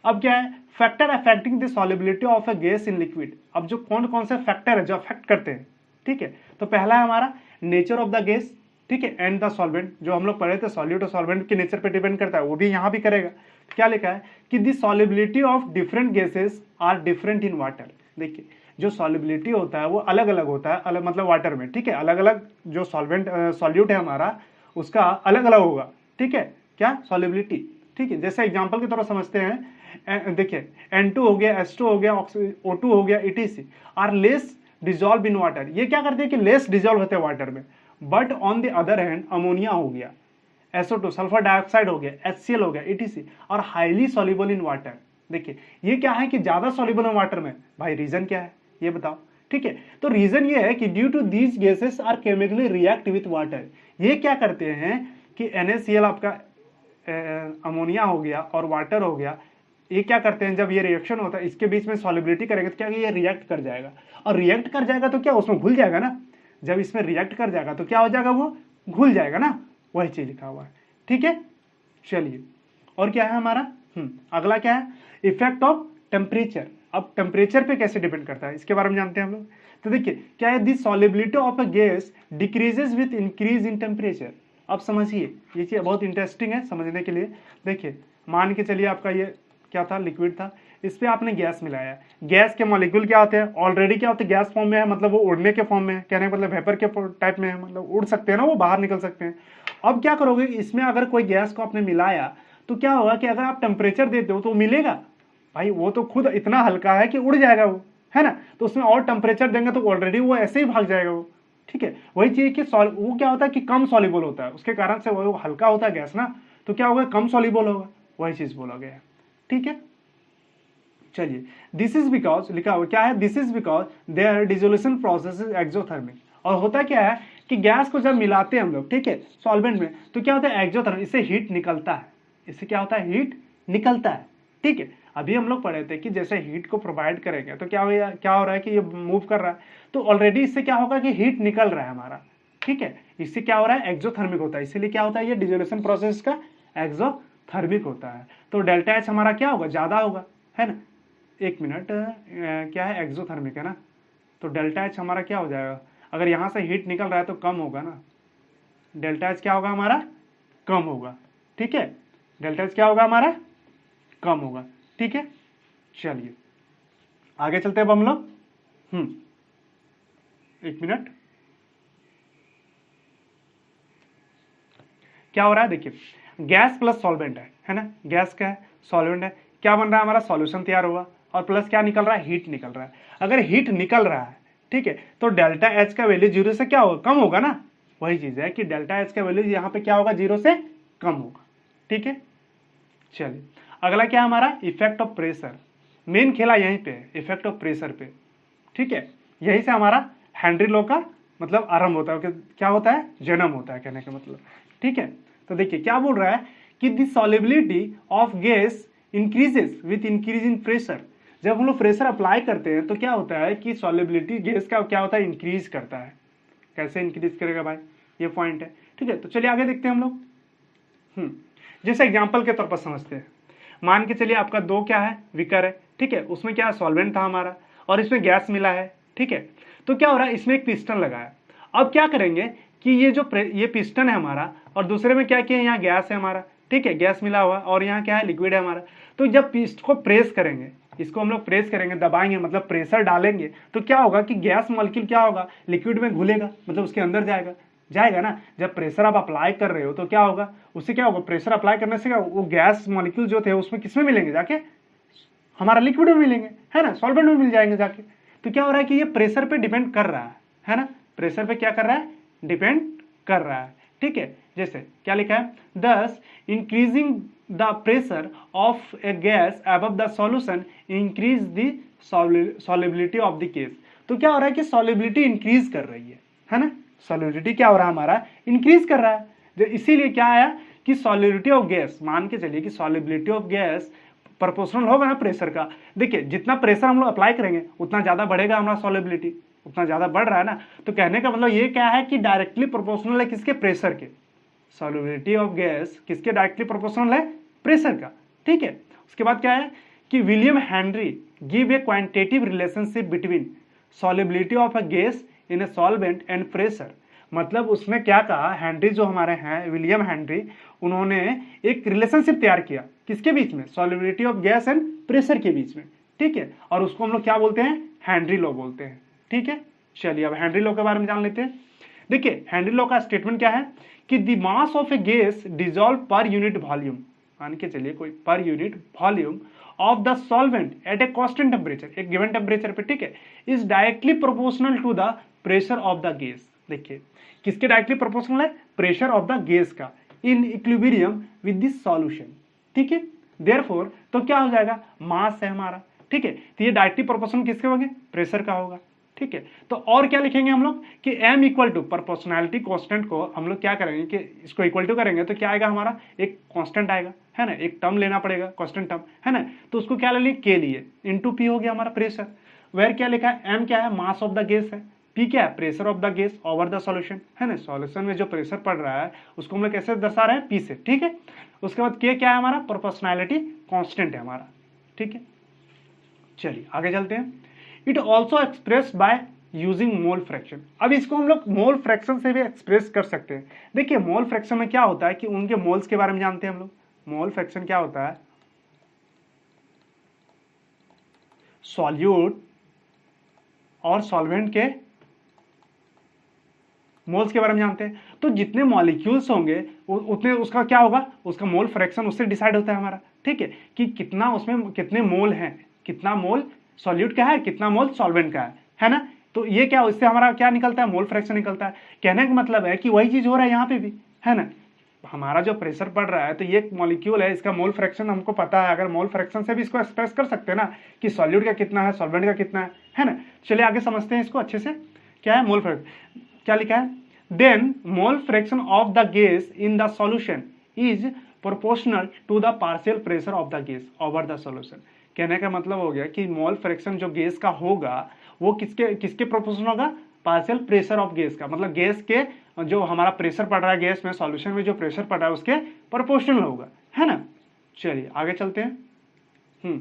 अब क्या है, factor affecting the solubility of a gas in liquid. अब जो कौन कौन से फैक्टर है जो अफेक्ट करते हैं, ठीक है, तो पहला है हमारा नेचर ऑफ द गैस, ठीक है, एंड द सॉल्वेंट, जो हम लोग पढ़े थे सॉल्यूट और सॉल्वेंट के नेचर पे डिपेंड करता है, वो भी यहाँ भी करेगा। क्या लिखा है कि the solubility of different gases are different in water. देखिए जो सॉलिबिलिटी होता है वो अलग अलग होता है, अलग मतलब वाटर में, ठीक है, अलग अलग जो सॉल्वेंट सॉल्यूट है हमारा उसका अलग अलग होगा, ठीक है, क्या सॉलिबिलिटी, ठीक है। जैसे एग्जांपल की तरह समझते हैं, देखिए N2 हो गया, H2 हो गया, O2 हो गया, etc are less dissolve in water. ये क्या करते हैं कि लेस डिजॉल्व होते हैं वाटर में। But on the other hand ammonia हो गया, SO2 सल्फर डाइऑक्साइड हो गया, HCl हो गया, etc और हाईली सॉल्युबल इन वाटर। देखिए ये क्या है कि ज्यादा सॉल्युबल है वाटर में, भाई रीजन क्या है ये बताओ, ठीक है। तो रीजन ये है कि due to these gases are chemically react with water. ये क्या करते हैं कि NaCl आपका अमोनिया हो गया और वाटर हो गया, ये क्या करते हैं जब ये रिएक्शन होता है इसके बीच में सॉलिबिलिटी करेंगे तो क्या ये रिएक्ट कर जाएगा, और रिएक्ट कर जाएगा तो क्या उसमें घुल जाएगा ना, जब इसमें रिएक्ट कर जाएगा तो क्या हो जाएगा, वो घुल जाएगा ना, वही चीज लिखा हुआ है, ठीक है। चलिए और क्या है हमारा, अगला क्या है, इफेक्ट ऑफ टेम्परेचर। अब टेम्परेचर पे कैसे डिपेंड करता है इसके बारे में जानते हैं हम लोग। तो देखिए क्या है, this solubility of a gas decreases with increase in temperature. अब समझिए ये चीज बहुत इंटरेस्टिंग है समझने के लिए। देखिए मान के चलिए आपका ये क्या था, लिक्विड था, इस पे आपने गैस मिलाया, गैस के मॉलिक्यूल क्या होते हैं, ऑलरेडी क्या होते हैं, गैस फॉर्म में है, मतलब वो उड़ने के फॉर्म में है, कहने का मतलब वेपर के टाइप में है, मतलब उड़ सकते हैं ना, वो बाहर निकल सकते हैं। अब क्या करोगे, इसमें अगर कोई गैस को आपने मिलाया तो क्या होगा कि अगर आप टेम्परेचर देते हो तो मिलेगा, भाई वो तो खुद इतना हल्का है कि उड़ जाएगा वो, है ना। तो उसमें और टेम्परेचर देंगे तो ऑलरेडी वो ऐसे ही भाग जाएगा वो, ठीक है। वही चीज कि वो क्या होता है कि कम सॉल्युबल होता है, उसके कारण से वो हल्का होता है गैस ना, तो क्या होगा, कम सॉल्युबल होगा, वही चीज बोला गया है, ठीक है। चलिए दिस इज बिकॉज लिखा हुआ क्या है, this is because their dissolution process is exothermic. और होता क्या है कि गैस को जब मिलाते हैं हम लोग, ठीक है, सॉल्वेंट में, तो क्या होता है, एक्सोथर्मिक, इससे हीट निकलता है, इससे क्या होता है, हीट निकलता है, ठीक है। अभी हम लोग पढ़े थे कि जैसे हीट को प्रोवाइड करेंगे तो क्या हो रहा है कि ये मूव कर रहा है, तो ऑलरेडी इससे क्या होगा कि हीट निकल रहा है हमारा, ठीक है। इससे क्या हो रहा है, एक्सोथर्मिक होता है, इसीलिए क्या होता है, ये डिसोल्यूशन प्रोसेस का एक्सोथर्मिक होता है। तो डेल्टा एच हमारा क्या होगा, ज्यादा होगा, है ना। एक मिनट, क्या है, एक्सोथर्मिक है ना, तो डेल्टा एच हमारा क्या हो जाएगा, अगर यहाँ से हीट निकल रहा है तो कम होगा ना, डेल्टा एच क्या होगा हमारा, कम होगा। ठीक है, डेल्टा एच क्या होगा हमारा, कम होगा। ठीक है, चलिए आगे चलते हैं अब हम लोग। एक मिनट, क्या हो रहा है देखिए, गैस प्लस सॉल्वेंट है ना, गैस का है, सॉल्वेंट है, क्या बन रहा है हमारा, सॉल्यूशन तैयार होगा, और प्लस क्या निकल रहा है, हीट निकल रहा है। अगर हीट निकल रहा है, ठीक है, तो डेल्टा एच का वैल्यू जीरो से क्या होगा, कम होगा ना। वही चीज है कि डेल्टा एच का वैल्यू यहाँ पे क्या होगा, जीरो से कम होगा। ठीक है, चलिए अगला क्या है हमारा, इफेक्ट ऑफ प्रेशर। मेन खेला यहीं पे, इफेक्ट ऑफ प्रेशर पे। ठीक है, यही से हमारा हेनरी लॉ का मतलब आरंभ होता है, क्या होता है, जन्म होता है कहने का मतलब। ठीक है, तो देखिए क्या बोल रहा है कि the solubility of gas increases with increase in pressure. जब हम लोग प्रेशर अप्लाई करते हैं तो क्या होता है कि सॉल्युबिलिटी गैस का क्या होता है, इंक्रीज करता है। कैसे इंक्रीज करेगा भाई, ये पॉइंट है। ठीक है, तो चलिए आगे देखते हैं हम लोग। जैसे एग्जांपल के तौर पर समझते हैं, मान के चलिए आपका दो क्या है, विकर है। ठीक है, उसमें क्या सॉल्वेंट था हमारा और इसमें गैस मिला है। ठीक है, तो क्या हो रहा है, इसमें एक पिस्टन लगा है। अब क्या करेंगे कि ये जो ये पिस्टन है हमारा और दूसरे में क्या किया, यहाँ गैस है हमारा। ठीक है, गैस मिला हुआ और यहाँ क्या है, लिक्विड है हमारा। तो जब इसको प्रेस करेंगे, इसको हम लोग प्रेस करेंगे, दबाएंगे, मतलब प्रेशर डालेंगे, तो क्या होगा कि गैस मॉलिक्यूल क्या होगा, लिक्विड में घुलेगा, मतलब उसके अंदर जाएगा ना। जब प्रेशर आप अप्लाई कर रहे हो तो क्या होगा, उससे क्या होगा, प्रेशर अप्लाई करने से क्या, वो गैस मॉलिक्यूल जो थे उसमें किसमें मिलेंगे, जाके हमारा लिक्विड में मिलेंगे, है ना, सॉल्वेंट में मिल जाएंगे जाके। तो क्या हो रहा है कि ये प्रेशर पे डिपेंड कर रहा है ना, प्रेशर पे क्या कर रहा है, डिपेंड कर रहा है। ठीक है, जैसे क्या लिखा है, दस increasing the pressure of a gas above the solution increase the solubility of the case. तो क्या हो रहा है कि सॉल्युबिलिटी इंक्रीज कर रही है ना, सॉल्युबिलिटी क्या हो रहा है हमारा, इंक्रीज कर रहा है। जो इसीलिए क्या आया कि सॉल्युबिलिटी ऑफ गैस, मान के चलिए कि सॉल्युबिलिटी ऑफ गैस प्रोपोर्शनल होगा ना प्रेशर का। देखिए जितना प्रेशर हम लोग अप्लाई करेंगे उतना ज्यादा बढ़ेगा हमारा सॉल्युबिलिटी, उतना ज्यादा बढ़ रहा है ना। तो कहने का मतलब ये क्या है कि डायरेक्टली प्रोपोर्शनल है किसके, प्रेशर के। सॉल्युबिलिटी ऑफ गैस किसके डायरेक्टली प्रोपोर्शनल है, प्रेशर का। ठीक है, उसके बाद क्या है कि William Henry give a quantitative relationship between solubility of a gas in a solvent and pressure. मतलब उसमें क्या कहा, हेनरी जो हमारे हैं, विलियम हेनरी, उन्होंने एक रिलेशनशिप तैयार किया किसके बीच में, solubility of gas and pressure के बीच में। ठीक है, और उसको हम लोग क्या बोलते हैं, हेनरी लॉ बोलते हैं। ठीक है, चलिए अब हेनरी लॉ के बारे में जान लेते हैं। देखिए हेनरी लॉ का स्टेटमेंट क्या है कि the mass of a gas dissolve per unit volume, मान के चलिए कोई per unit volume of the solvent at a constant temperature, एक गिवन टेम्परेचर पे, ठीक है, is directly proportional to the pressure of the gas. देखिए किसके डायरेक्टली प्रोपोर्शनल है, प्रेशर ऑफ द गैस का, in equilibrium with this solution. ठीक है, देयरफॉर तो क्या हो जाएगा, मास है हमारा। ठीक है, तो ये डायरेक्टली प्रोपोर्शनल किसके होंगे, प्रेशर का होगा। ठीक है, तो और क्या लिखेंगे हम लोग कि m equal to proportionality constant को हम लोग क्या करेंगे कि इसको इक्वल टू करेंगे तो क्या आएगा हमारा, एक कांस्टेंट आएगा, है ना, एक टर्म लेना पड़ेगा, कांस्टेंट टर्म, है ना। तो उसको क्या ले लिए, के लिए, इनटू पी हो गया हमारा प्रेशर। वेयर क्या लिखा है, m क्या है, मास ऑफ द गैस है, p क्या है, pressure of the gas over the solution, है ना। सॉल्यूशन में जो प्रेशर पड़ रहा है उसको हम लोग कैसे दर्शा रहे हैं, p से। ठीक है, उसके बाद k क्या है हमारा, प्रोपोर्शनैलिटी कांस्टेंट है हमारा। ठीक है, चलिए आगे चलते हैं। It also express by using mole fraction. अब इसको हम लोग मोल फ्रैक्शन से भी एक्सप्रेस कर सकते हैं। देखिए मोल फ्रैक्शन में क्या होता है कि उनके मोल्स के बारे में जानते हैं हम लोग। मोल फ्रैक्शन क्या होता है, सॉल्यूट और सॉल्वेंट के मोल्स के बारे में जानते हैं। तो जितने मॉलिक्यूल्स होंगे उतने उसका क्या होगा, उसका मोल फ्रैक्शन उससे डिसाइड होता है हमारा। ठीक है, कि कितना उसमें कितने मोल हैं, कितना मोल सॉल्यूट का है, कितना मोल सॉल्वेंट का है ना। तो ये क्या, इससे हमारा क्या निकलता है, मोल फ्रैक्शन निकलता है। कहने का मतलब है कि वही चीज हो रहा है यहाँ पे भी, है ना। हमारा जो प्रेशर पड़ रहा है तो ये मॉलिक्यूल है, इसका मोल फ्रैक्शन हमको पता है। अगर मोल फ्रैक्शन से भी इसको एक्सप्रेस कर सकते हैं ना कि सॉल्यूट का कितना है, सॉल्वेंट का कितना है ना। चलिए आगे समझते हैं इसको अच्छे से। क्या है मोल फ्रैक्शन, क्या लिखा है, then mole fraction of the gas in the solution is proportional to the partial pressure of the gas over the solution. कहने का मतलब हो गया कि मोल फ्रैक्शन जो गैस का होगा वो किसके किसके प्रोपोर्शनल होगा, पार्शियल प्रेशर ऑफ गैस का, मतलब गैस के जो हमारा प्रेशर पड़ रहा है गैस में, सॉल्यूशन में जो प्रेशर पड़ रहा है उसके प्रोपोर्शनल होगा, है ना। चलिए आगे चलते हैं।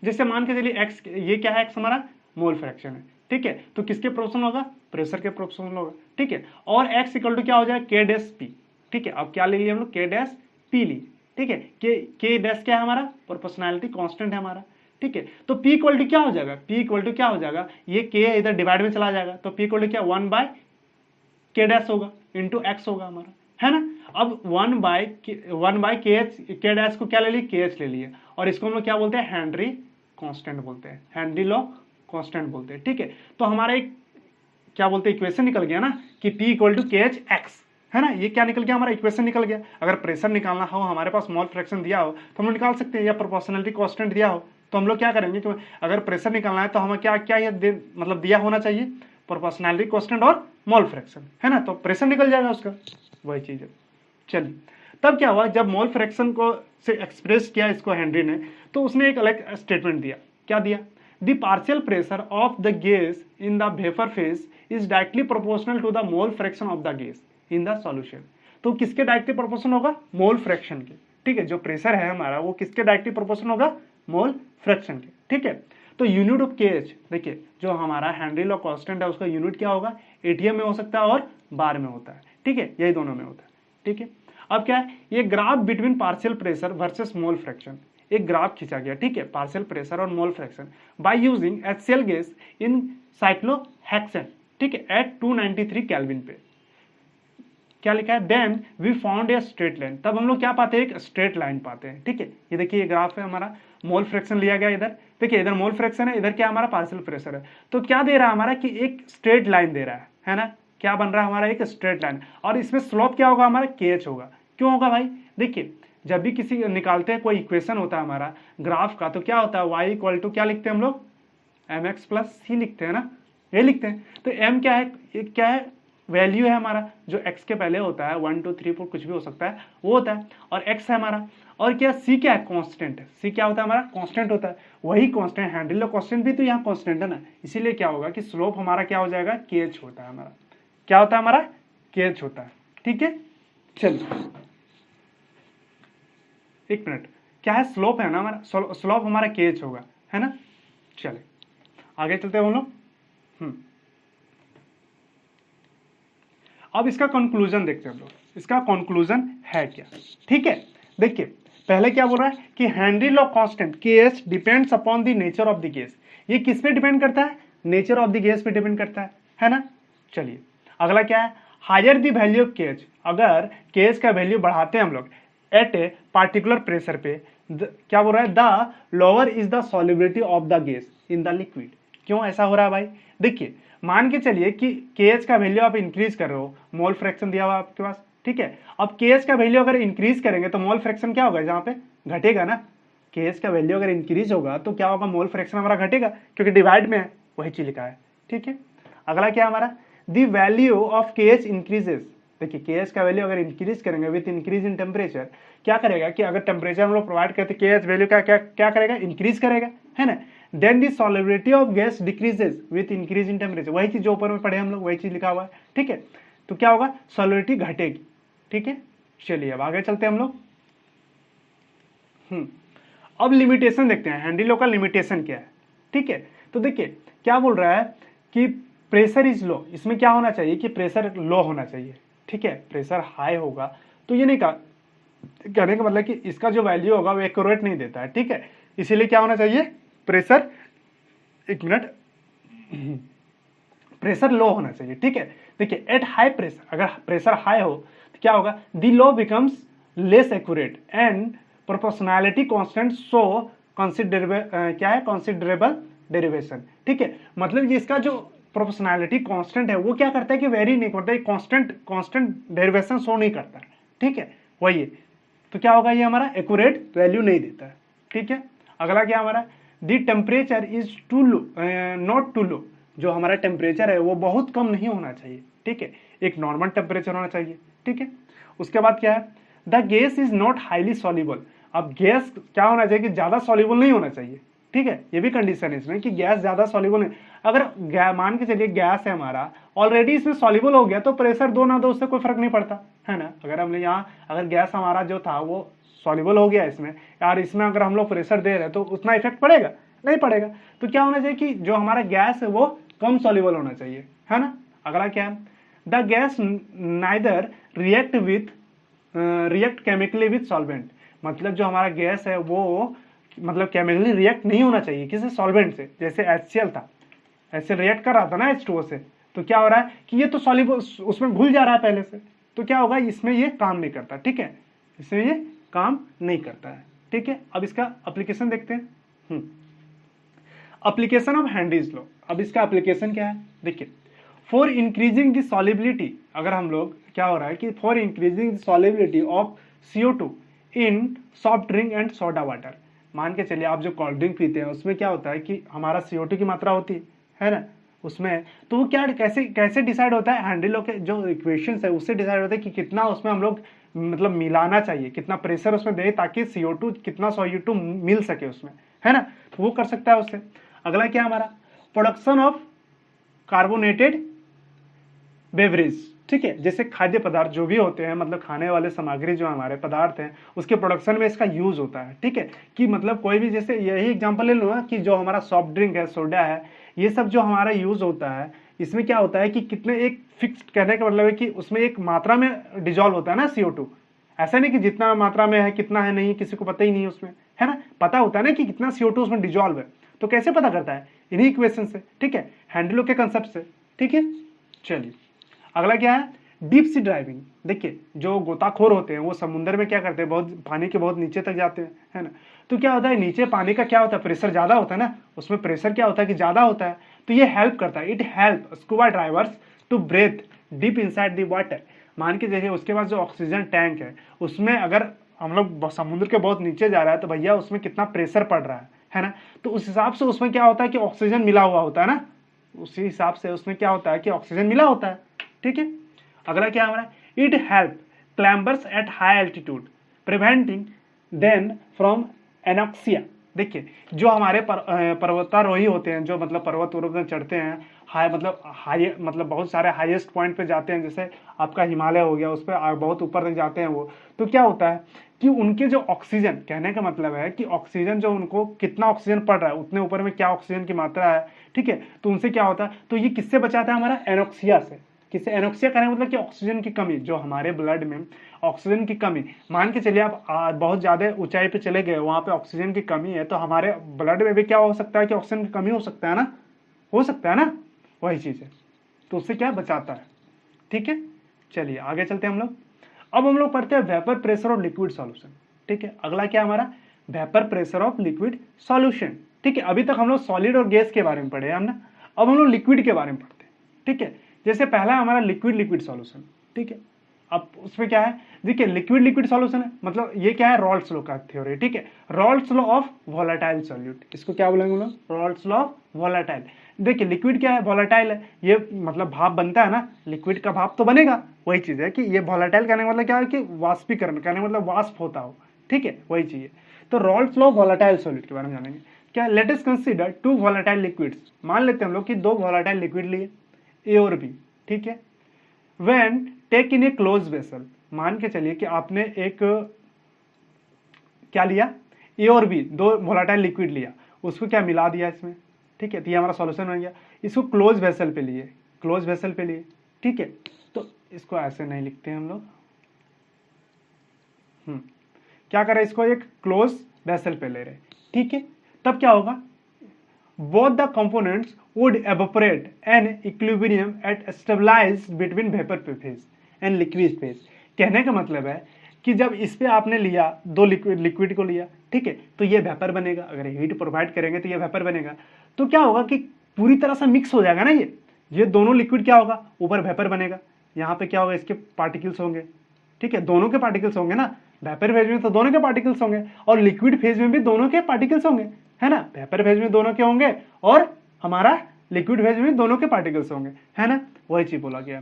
जैसे मान के चलिए एक्स, ये क्या है, एक्स हमारा मोल फ्रैक्शन है। ठीक है, तो किसके प्रोपोर्शनल होगा, प्रेशर के प्रोपोर्शनल होगा, ठीक है। और x इक्वल टू क्या हो जाएगा, के डैश पी, ठीक है। अब क्या ले लिए हम लोग, के डैश पी ली, ठीक है। के डैश क्या है हमारा, प्रोपोर्शनैलिटी कांस्टेंट है हमारा, ठीक है। तो p इक्वल टू क्या हो जाएगा, p इक्वल टू क्या हो जाएगा, ये k इधर डिवाइड में चला जाएगा, तो p इक्वल टू क्या 1 बाय के डैश होगा इंटू x होगा हमारा, है ना। अब 1 बाय के डैश को क्या ले लिए, के एच ले लिए, और इसको हम लोग क्या बोलते हैं, हेनरी कांस्टेंट बोलते हैं, हेनरी लॉ कांस्टेंट बोलते हैं, ठीक है। तो हमारा एक क्या बोलते हैं इक्वेशन निकल गया ना कि P इक्वल टू के एच एक्स, है ना। ये क्या निकल गया, हमारा इक्वेशन निकल गया। अगर प्रेशर निकालना हो, हमारे पास मोल फ्रैक्शन दिया हो तो हम लोग निकाल सकते हैं, या प्रोपोर्शनलिटी कांस्टेंट दिया हो तो हम लोग क्या करेंगे कि अगर प्रेशर निकालना है तो हमें क्या क्या ये मतलब दिया होना चाहिए, प्रोपोर्शनलिटी कांस्टेंट और मोल फ्रैक्शन, है ना। तो प्रेशर निकल जाएगा उसका, वही चीज है। चलिए, तब क्या हुआ, जब मोल फ्रैक्शन को से एक्सप्रेस किया इसको हेनरी ने, तो उसने एक अलग स्टेटमेंट दिया। क्या दिया, the partial pressure of the gas in the vapour phase is directly proportional to the mole fraction of the gas in the solution. तो किसके डायरेक्टली प्रोपोर्शनल होगा, मोल फ्रैक्शन के, ठीक है। जो प्रेशर है हमारा वो किसके डायरेक्टली प्रोपोर्शनल होगा, मोल फ्रैक्शन के, ठीक है। तो यूनिट ऑफ के एच, देखिए जो हमारा हेनरी लॉ कांस्टेंट है उसका यूनिट क्या होगा, एटीएम में हो सकता है और बार में होता है, ठीक है, यही दोनों में होता है, ठीक है। अब क्या है, ये graph between partial pressure versus mole fraction, एक ग्राफ खींचा गया, ठीक है, पार्शियल प्रेशर और mole fraction by using HCl gas in cyclohexane, ठीक है, एट 293 केल्विन पे। क्या लिखा है, then we found a straight line, तब हम लोग क्या पाते हैं, एक स्ट्रेट लाइन पाते हैं, ठीक है। ये देखिए ये ग्राफ है हमारा, मोल फ्रैक्शन लिया गया इधर, देखिए इधर मोल फ्रैक्शन है, इधर क्या हमारा पार्शियल प्रेशर है। तो क्या दे रहा है हमारा कि एक स्ट्रेट लाइन दे रहा है ना, क्या बन रहा है हमारा, एक स्ट्रेट लाइन, और इसमें स्लोप क्या होगा हमारा, के एच होगा। क्यों होगा भाई, देखिए जब भी किसी निकालते हैं कोई इक्वेशन होता है हमारा ग्राफ का, तो क्या होता है, y इक्वल टू क्या लिखते हैं हम लोग, mx प्लस सी लिखते हैं ना, ये लिखते हैं। तो m क्या है, ये क्या है, वैल्यू है हमारा जो x के पहले होता है, 1 2 3 4 कुछ भी हो सकता है वो होता है, और x है हमारा, और क्या c क्या है, कांस्टेंट है, c क्या होता है हमारा, कांस्टेंट होता है, वही कांस्टेंट, हेनरी लॉ कांस्टेंट भी तो यहाँ कांस्टेंट है ना, इसीलिए क्या होगा कि स्लोप हमारा क्या हो जाएगा, kh होता है हमारा, क्या होता है हमारा, kh होता है, ठीक है। चलिए एक मिनट, क्या है, स्लोप है ना हमारा, स्लोप हमारा kh होगा, है ना। चले आगे चलते हैं हम लोग। अब इसका कंक्लूजन देखते हैं हम लोग, इसका कंक्लूजन है क्या, ठीक है। देखिए पहले क्या बोल रहा है कि Henry law constant kh depends upon the nature of the gas, ये किस पे डिपेंड करता है, नेचर ऑफ द गैस पे डिपेंड करता है ना। चलिए अगला क्या है, higher the value of kh, अगर kh का वैल्यू बढ़ाते हैं हम लोग एट ए पार्टिकुलर प्रेशर पे, क्या बोल रहा है, the lower is the solubility of the gas in the liquid. क्यों ऐसा हो रहा है भाई, देखिए मान के चलिए कि kh का वैल्यू आप इंक्रीज कर रहे हो, मोल फ्रैक्शन दिया हुआ आपके पास, ठीक है। अब kh का वैल्यू अगर इंक्रीज करेंगे तो मोल फ्रैक्शन क्या होगा, जहाँ पे घटेगा ना, kh का वैल्यू अगर इंक्रीज होगा तो क्या होगा, मोल फ्रैक्शन हमारा घटेगा, क्योंकि डिवाइड में है, वही चीज लिखा है, ठीक है। अगला क्या हमारा, the value of kh increases, देखिए kh का वैल्यू अगर इंक्रीज करेंगे विद इंक्रीज इन टेम्परेचर, क्या करेगा कि अगर टेम्परेचर हम लोग प्रोवाइड करते kh वैल्यू का क्या करेगा, इंक्रीज करेगा, है ना। Then the solubility of gas decreases with increase in temperature, वही चीज जो ऊपर में पढ़े हम लोग, वही चीज लिखा हुआ है, ठीक है। तो क्या होगा, सॉल्युबिलिटी घटेगी, ठीक है। चलिए अब आगे चलते हैं हम लोग। अब लिमिटेशन देखते हैं, हेनरी लॉ का लिमिटेशन क्या है, ठीक है। तो देखिए क्या बोल रहा है कि प्रेशर इज लो, इसमें क्या होना चाहिए कि प्रेशर लो होना चाहिए, ठीक है। प्रेशर हाई होगा तो ये नहीं कहा, कहने का मतलब कि इसका जो वैल्यू होगा वो एक्यूरेट नहीं देता है, ठीक है। इसीलिए क्या होना चाहिए, प्रेशर, एक मिनट, प्रेशर लो होना चाहिए, ठीक है। देखिए एट हाई प्रेशर, अगर प्रेशर हाई हो तो क्या होगा, the low becomes less accurate and proportionality constant so considerable, क्या है, कंसिडरेबल डेरिवेशन, ठीक है। मतलब ये इसका जो प्रोपोर्शनैलिटी कांस्टेंट है वो क्या करता है कि वेरी नहीं करता है, कांस्टेंट डेरिवेशन शो नहीं करता है, ठीक है, वही है। तो क्या होगा, ये हमारा एक्यूरेट वैल्यू नहीं देता है, ठीक है। अगला क्या हमारा, the temperature is too low, not too low, जो हमारा टेम्परेचर है वो बहुत कम नहीं होना चाहिए, ठीक है, एक नॉर्मल टेम्परेचर होना चाहिए, ठीक है। उसके बाद क्या है, the gas is not highly soluble, अब गैस क्या होना चाहिए कि ज्यादा सॉल्युबल नहीं होना चाहिए, ठीक है, ये भी कंडीशन है इसमें कि गैस ज्यादा सॉल्युबल नहीं। अगर मान के चलिए गैस है हमारा ऑलरेडी इसमें सॉल्युबल हो गया तो प्रेशर दो ना दो उससे कोई फर्क नहीं पड़ता, है ना। अगर हमने यहाँ अगर गैस हमारा जो था वो सॉल्युबल हो गया इसमें, यार इसमें अगर हम लोग प्रेशर दे रहे हैं तो उतना इफेक्ट पड़ेगा, नहीं पड़ेगा। तो क्या होना चाहिए कि जो हमारा गैस है वो कम सॉल्युबल होना चाहिए, है ना। अगला क्या है, the gas neither react chemically with solvent, मतलब जो हमारा गैस है वो मतलब केमिकली रिएक्ट नहीं होना चाहिए किसी सॉल्वेंट से, जैसे HCl था, ऐसे रिएक्ट कर रहा था ना H2O से, तो क्या हो रहा है कि ये तो सॉल्युबल उसमें घुल जा रहा है पहले से, तो क्या होगा इसमें ये काम नहीं करता, ठीक है, इसमें ये काम नहीं करता है, ठीक है। अब इसका एप्लीकेशन देखते हैं। एप्लीकेशन ऑफ हेनरीज लॉ, अब इसका एप्लीकेशन क्या है, देखिए, फॉर इंक्रीजिंग द सॉल्युबिलिटी, अगर हम लोग क्या हो रहा है कि for increasing the solubility of CO2 in soft drink and soda water, मान के चलिए आप जो कोल्ड ड्रिंक पीते हैं उसमें क्या होता है कि हमारा CO2 की मात्रा होती है ना उसमें, तो वो क्या कैसे डिसाइड होता है, हेनरी लॉ के जो इक्वेशंस है उससे डिसाइड होता है कि कितना उसमें हम लोग मतलब मिलाना चाहिए, कितना प्रेशर उसमें दे ताकि CO2 कितना CO2 मिल सके उसमें, है ना, तो वो कर सकता है उससे। अगला क्या हमारा, प्रोडक्शन ऑफ कार्बोनेटेड बेवरेज, ठीक है, जैसे खाद्य पदार्थ जो भी होते हैं, मतलब खाने वाले सामग्री जो हमारे पदार्थ हैं उसके प्रोडक्शन में इसका यूज होता है, ठीक है, कि मतलब कोई भी, जैसे यही एग्जांपल ले लो ना कि जो हमारा सॉफ्ट ड्रिंक है, सोडा है, ये सब जो हमारा यूज होता है, इसमें क्या होता है कि कितने, एक फिक्स्ड कहने का मतलब है कि उसमें एक मात्रा में डिजॉल्व होता है ना CO2, ऐसा नहीं कि जितना मात्रा में है कितना है नहीं, किसी को पता ही नहीं उसमें, है ना, पता होता है ना कि कितना CO2 उसमें डिजॉल्व है, तो कैसे पता करता है, इन्हीं इक्वेशन से, ठीक है, हेनरी लॉ के कंसेप्ट से, ठीक है। चलिए अगला क्या है, डीप सी ड्राइविंग, देखिए जो गोताखोर होते हैं वो समुद्र में क्या करते हैं, बहुत पानी के बहुत नीचे तक जाते हैं, है ना, तो क्या होता है नीचे पानी का क्या होता है, प्रेशर ज्यादा होता है ना, उसमें प्रेशर क्या होता है कि ज्यादा होता है, तो ये हेल्प करता है, it help scuba drivers to breathe deep inside the water, मान के जैसे उसके पास जो ऑक्सीजन टैंक है उसमें अगर हम लोग समुद्र के बहुत नीचे जा रहा है तो भैया उसमें कितना प्रेशर पड़ रहा है ना, तो उस हिसाब से उसमें क्या होता है कि ऑक्सीजन मिला हुआ होता है ना, उसी हिसाब से उसमें क्या होता है कि ऑक्सीजन मिला होता है, ठीक है। अगला क्या हमारा, it help climbers at high altitude preventing then from anoxia, देखिए जो हमारे पर्वतारोही होते हैं, जो मतलब पर्वत में चढ़ते हैं, हाई मतलब बहुत सारे हाईएस्ट पॉइंट पे जाते हैं, जैसे आपका हिमालय हो गया, उस पर बहुत ऊपर तक जाते हैं वो, तो क्या होता है कि उनके जो ऑक्सीजन, कहने का मतलब है कि ऑक्सीजन जो उनको कितना ऑक्सीजन पड़ रहा है, उतने ऊपर में क्या ऑक्सीजन की मात्रा है, ठीक है, तो उनसे क्या होता है, तो ये किससे बचाता है, हमारा एनॉक्सिया से, किससे, एनॉक्सिया कहने का मतलब कि ऑक्सीजन की कमी, जो हमारे ब्लड में ऑक्सीजन की कमी, मान के चलिए आप बहुत ज्यादा ऊंचाई पे चले गए, वहां पे ऑक्सीजन की कमी है, तो हमारे ब्लड में भी क्या हो सकता है कि ऑक्सीजन की कमी हो सकता है ना, हो सकता है ना, वही चीज है, तो उससे क्या बचाता है, ठीक है। चलिए आगे चलते हैं हम लोग, अब हम लोग पढ़ते हैं vapour pressure of liquid solution, ठीक है। अगला क्या हमारा, vapour pressure of liquid solution, ठीक है। अभी तक हम लोग सॉलिड और गैस के बारे में पढ़े हमने, अब हम लोग लिक्विड के बारे में पढ़ते हैं, ठीक है। जैसे पहला हमारा लिक्विड सॉल्यूशन, ठीक है। अब उसमें क्या है, देखिए लिक्विड सॉल्यूशन है, मतलब ये क्या है, रॉल्स लॉ का थ्योरी, ठीक है, Raoult's law of volatile solute, इसको क्या बोलेंगे हम लोग, रॉल्स लॉ ऑफ वोलेटाइल। देखिए लिक्विड क्या है, वोलेटाइल है, ये मतलब भाप बनता है ना, लिक्विड का भाप तो बनेगा, वही चीज है कि ये वोलेटाइल कहने का मतलब क्या है कि वाष्पीकरण, कहने का मतलब वाष्प होता हो, ठीक है, वही चीज है। तो Raoult's law of volatile solute के बारे में जानेंगे। क्या, let us consider two volatile liquids, मान लेते हैं हम लोग कि दो वोलेटाइल लिक्विड लिए ए और बी, ठीक है। When take in a close vessel, मान के चलिए कि आपने एक क्या लिया, ए और बी दो वोलेटाइल लिक्विड लिया, उसको क्या मिला दिया इसमें, ठीक है, तो ये हमारा सॉल्यूशन बन गया। इसको क्लोज वेसल पे लिए, क्लोज वेसल पे लिए, ठीक है, तो इसको ऐसे नहीं लिखते हैं हम लोग, क्या करें, इसको एक क्लोज वेसल पे ले रहे, ठीक है, तब क्या होगा, both the components would evaporate and equilibrium at stabilized between vapor phase and liquid phase। कहने का मतलब है कि जब इस पे आपने लिया, दो लिक्विड को लिया, ठीक है, तो ये वेपर बनेगा, अगर हीट प्रोवाइड करेंगे तो ये वेपर बनेगा, तो क्या होगा कि पूरी तरह से मिक्स हो जाएगा ना, ये दोनों लिक्विड क्या होगा, ऊपर वेपर बनेगा, यहाँ पे क्या होगा, इसके पार्टिकल्स होंगे, ठीक है, दोनों के पार्टिकल्स होंगे ना, वेपर फेज में तो दोनों के पार्टिकल्स होंगे, और लिक्विड फेज में भी दोनों के पार्टिकल्स होंगे, है ना, वेपर फेज में दोनों के होंगे और हमारा लिक्विड फेज में दोनों के पार्टिकल्स होंगे, है ना, वही चीज बोला गया,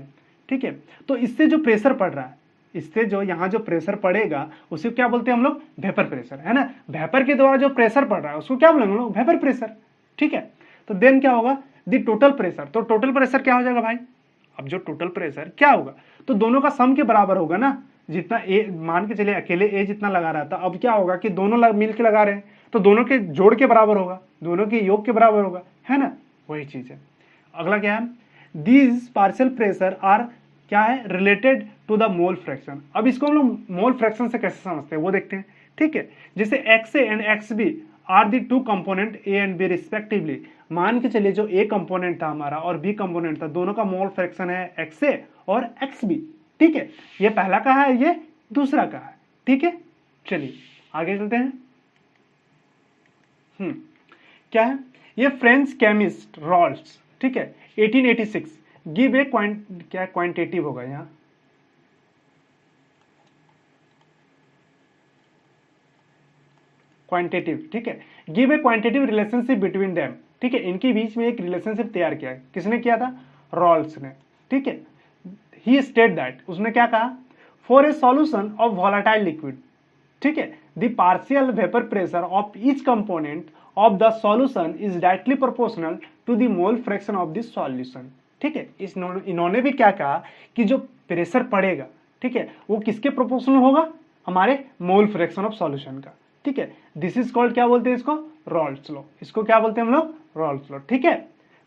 ठीक है। तो इससे जो प्रेशर पड़ रहा है, इससे जो यहाँ जो प्रेशर पड़ेगा उसे क्या बोलते हैं हम लोग, वेपर प्रेशर, है ना, वेपर के द्वारा जो प्रेशर पड़ रहा है उसको क्या बोलेंगे हम लोग, वेपर प्रेशर, ठीक है। तो देन क्या होगा, द टोटल प्रेशर, तो टोटल प्रेशर क्या हो जाएगा भाई, अब जो टोटल प्रेशर क्या होगा, तो दोनों का सम के बराबर होगा ना, जितना ए, मान के चलिए अकेले ए जितना लगा रहा था, अब क्या होगा कि दोनों मिल के लगा रहे हैं, तो दोनों के जोड़ के बराबर होगा, दोनों के योग के बराबर होगा, है ना, वही चीज है। अगला क्या है, दीज पार्शियल प्रेशर आर क्या है, related to the mole fraction. अब इसको हम लोग मोल फ्रैक्शन से कैसे समझते हैं वो देखते हैं, ठीक है। जैसे x A and x B are the two component A and B respectively, मान के चलिए जो ए कंपोनेंट था हमारा और बी कंपोनेंट था, दोनों का मोल फ्रैक्शन है एक्स ए और एक्स बी, ठीक है। ये पहला का है, ये दूसरा का है, ठीक है। चलिए आगे चलते हैं। क्या है, ये फ्रेंच केमिस्ट रॉल्स, ठीक है, 1886 गिव ए क्या क्वांटिटेटिव होगा यहाँ, क्वांटिटेटिव, ठीक है, give a quantitative relationship between them, ठीक है। इनके बीच में एक रिलेशनशिप तैयार किया है, किसने किया था, रॉल्स ने, ठीक है। ही स्टेट दैट, उसने क्या कहा, for a solution of volatile liquid, ठीक है, the partial vapour pressure of each component of the solution is directly proportional to the mole fraction of this solution, ठीक है। इन्होंने भी क्या कहा कि जो प्रेशर पड़ेगा, ठीक है, वो किसके प्रोपोर्शनल होगा, हमारे मोल फ्रैक्शन ऑफ सॉल्यूशन का, ठीक है। दिस इज कॉल्ड, क्या बोलते हैं इसको, रॉल्स लॉ, इसको क्या बोलते हैं हम लोग, रॉल्स लॉ, ठीक है।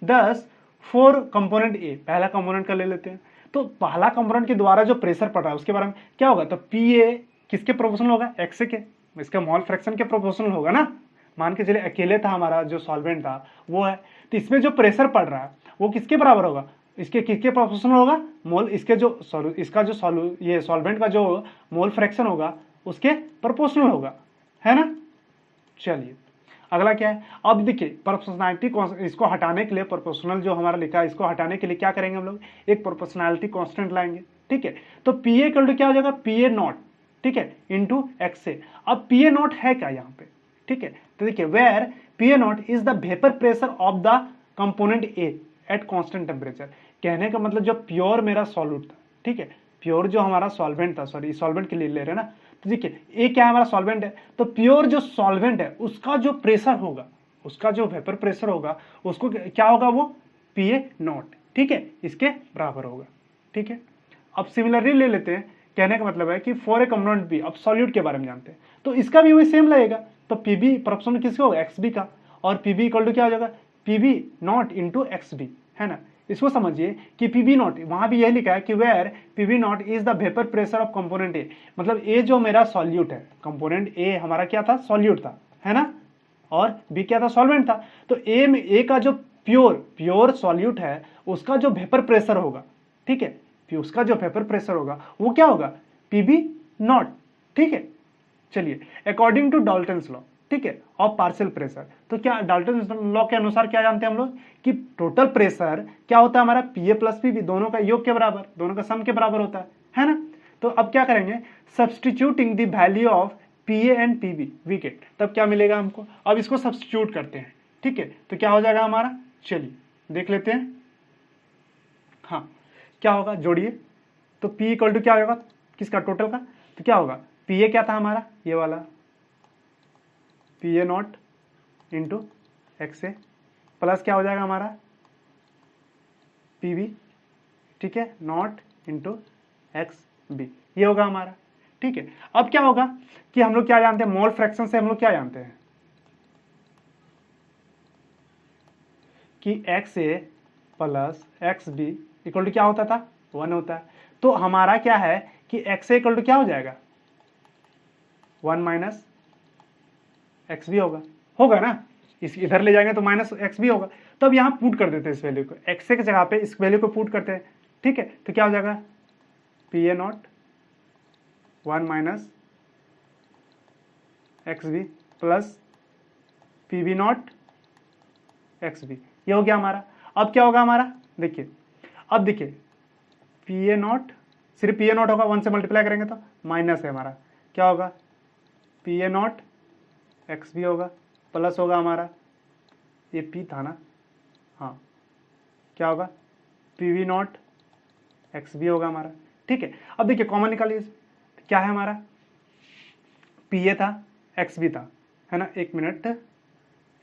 दस फोर कंपोनेंट ए, पहला कंपोनेंट का ले लेते हैं, तो पहला कंपोनेंट के द्वारा जो प्रेशर पड़ रहा है उसके बारे में क्या होगा, तो पी ए किसके प्रोपोर्शनल होगा, एक्स के, इसका मोल फ्रैक्शन के प्रोपोर्शनल होगा ना। मान के चलिए अकेले था हमारा जो सॉल्वेंट था वो है, तो इसमें जो प्रेशर पड़ रहा है वो किसके बराबर होगा, इसके किसके प्रोपोर्शनल होगा, मोल, इसके जो इसका जो ये सॉल्वेंट का जो मोल फ्रैक्शन होगा उसके प्रोपोर्शनल होगा, है ना। चलिए अगला क्या है, अब देखिए प्रोपोर्शनैलिटी, इसको हटाने के लिए प्रोपोर्शनल जो हमारा लिखा है इसको हटाने के लिए क्या करेंगे हम लोग, एक प्रोपोर्शनैलिटी कांस्टेंट लाएंगे, ठीक है। तो पी ए इक्वल टू क्या हो जाएगा, पी ए नॉट, ठीक है, इंटू एक्स ए। अब पी ए नॉट है क्या यहाँ पे, ठीक है, तो देखिए where P A not is the vapour pressure of the component A at constant temperature. कहने का मतलब जो प्योर मेरा सॉल्यूट था, ठीक है, प्योर जो हमारा सॉल्वेंट था, सॉरी सॉल्वेंट के लिए ले रहे हैं ना, तो देखिए ए क्या है, हमारा सॉल्वेंट है, तो प्योर जो सॉल्वेंट है उसका जो प्रेशर होगा, उसका जो वेपर प्रेशर होगा उसको क्या होगा, वो पी ए नॉट, ठीक है, इसके बराबर होगा, ठीक है। अब सिमिलरली ले लेते हैं, कहने का मतलब है कि फॉर ए कंपोनेंट बी, अब सॉल्यूट के बारे में जानते हैं, तो इसका भी वही सेम लगेगा, तो पीबी प्रोपोर्शनल किसका होगा, एक्स बी का, और पीबी इक्वल टू क्या हो जाएगा, p B naught into x B, है ना। इसको समझिए कि पीबी नॉट, वहां भी यही लिखा है कि where p B naught is the vapour pressure of component A, मतलब ए जो मेरा सॉल्यूट है, कंपोनेंट ए हमारा क्या था, सॉल्यूट था, है ना, और बी क्या था, सॉल्वेंट था। तो ए में ए का जो प्योर सॉल्यूट है उसका जो वेपर प्रेशर होगा, ठीक है, उसका जो वेपर प्रेशर होगा वो क्या होगा, पीबी नॉट, ठीक है। चलिए अकॉर्डिंग टू डाल्टन्स लॉ, ठीक है, ऑफ पार्शियल प्रेशर, तो क्या डाल्टन्स लॉ के अनुसार क्या जानते हैं हम लोग कि टोटल प्रेशर क्या होता है हमारा, पी ए प्लस पीबी, दोनों का योग के बराबर, दोनों का सम के बराबर होता है ना। तो अब क्या करेंगे, substituting the value of p A and p B we get, तब क्या मिलेगा हमको, अब इसको सब्सटीट्यूट करते हैं, ठीक है, तो क्या हो जाएगा हमारा, चलिए देख लेते हैं। हाँ क्या होगा, जोड़िए, तो P इक्वल टू क्या होगा, किसका, टोटल का, तो क्या होगा, पी ए क्या था हमारा, ये वाला P A not into X A, plus क्या हो जाएगा हमारा पी बी, ठीक है, नॉट इंटू एक्स बी, ये होगा हमारा, ठीक है। अब क्या होगा कि हम लोग क्या जानते हैं, मोल फ्रैक्शन से हम लोग क्या जानते हैं कि x A plus x B equal to क्या होता था, 1 होता है। तो हमारा क्या है कि एक्स ए इक्वल टू क्या हो जाएगा, 1 माइनस एक्स भी होगा ना, इस इधर ले जाएंगे तो माइनस एक्स भी होगा, तो अब यहाँ पुट कर देते हैं इस वैल्यू को, एक्स ए की जगह पे इस वैल्यू को पुट करते हैं, ठीक है, तो क्या हो जाएगा, P A naught 1 minus x B plus P B not x B, ये हो गया हमारा। अब क्या होगा हमारा, देखिए अब देखिए पी ए नॉट, सिर्फ पी ए नॉट होगा, 1 से मल्टीप्लाई करेंगे तो माइनस है हमारा, क्या होगा पी ए नॉट एक्स भी होगा, प्लस होगा हमारा, ये पी था ना, हाँ क्या होगा पी वी नॉट एक्स भी होगा हमारा, ठीक है। अब देखिए कॉमन निकालिए, क्या है हमारा, पी ए था, एक्स भी था, है ना, एक मिनट,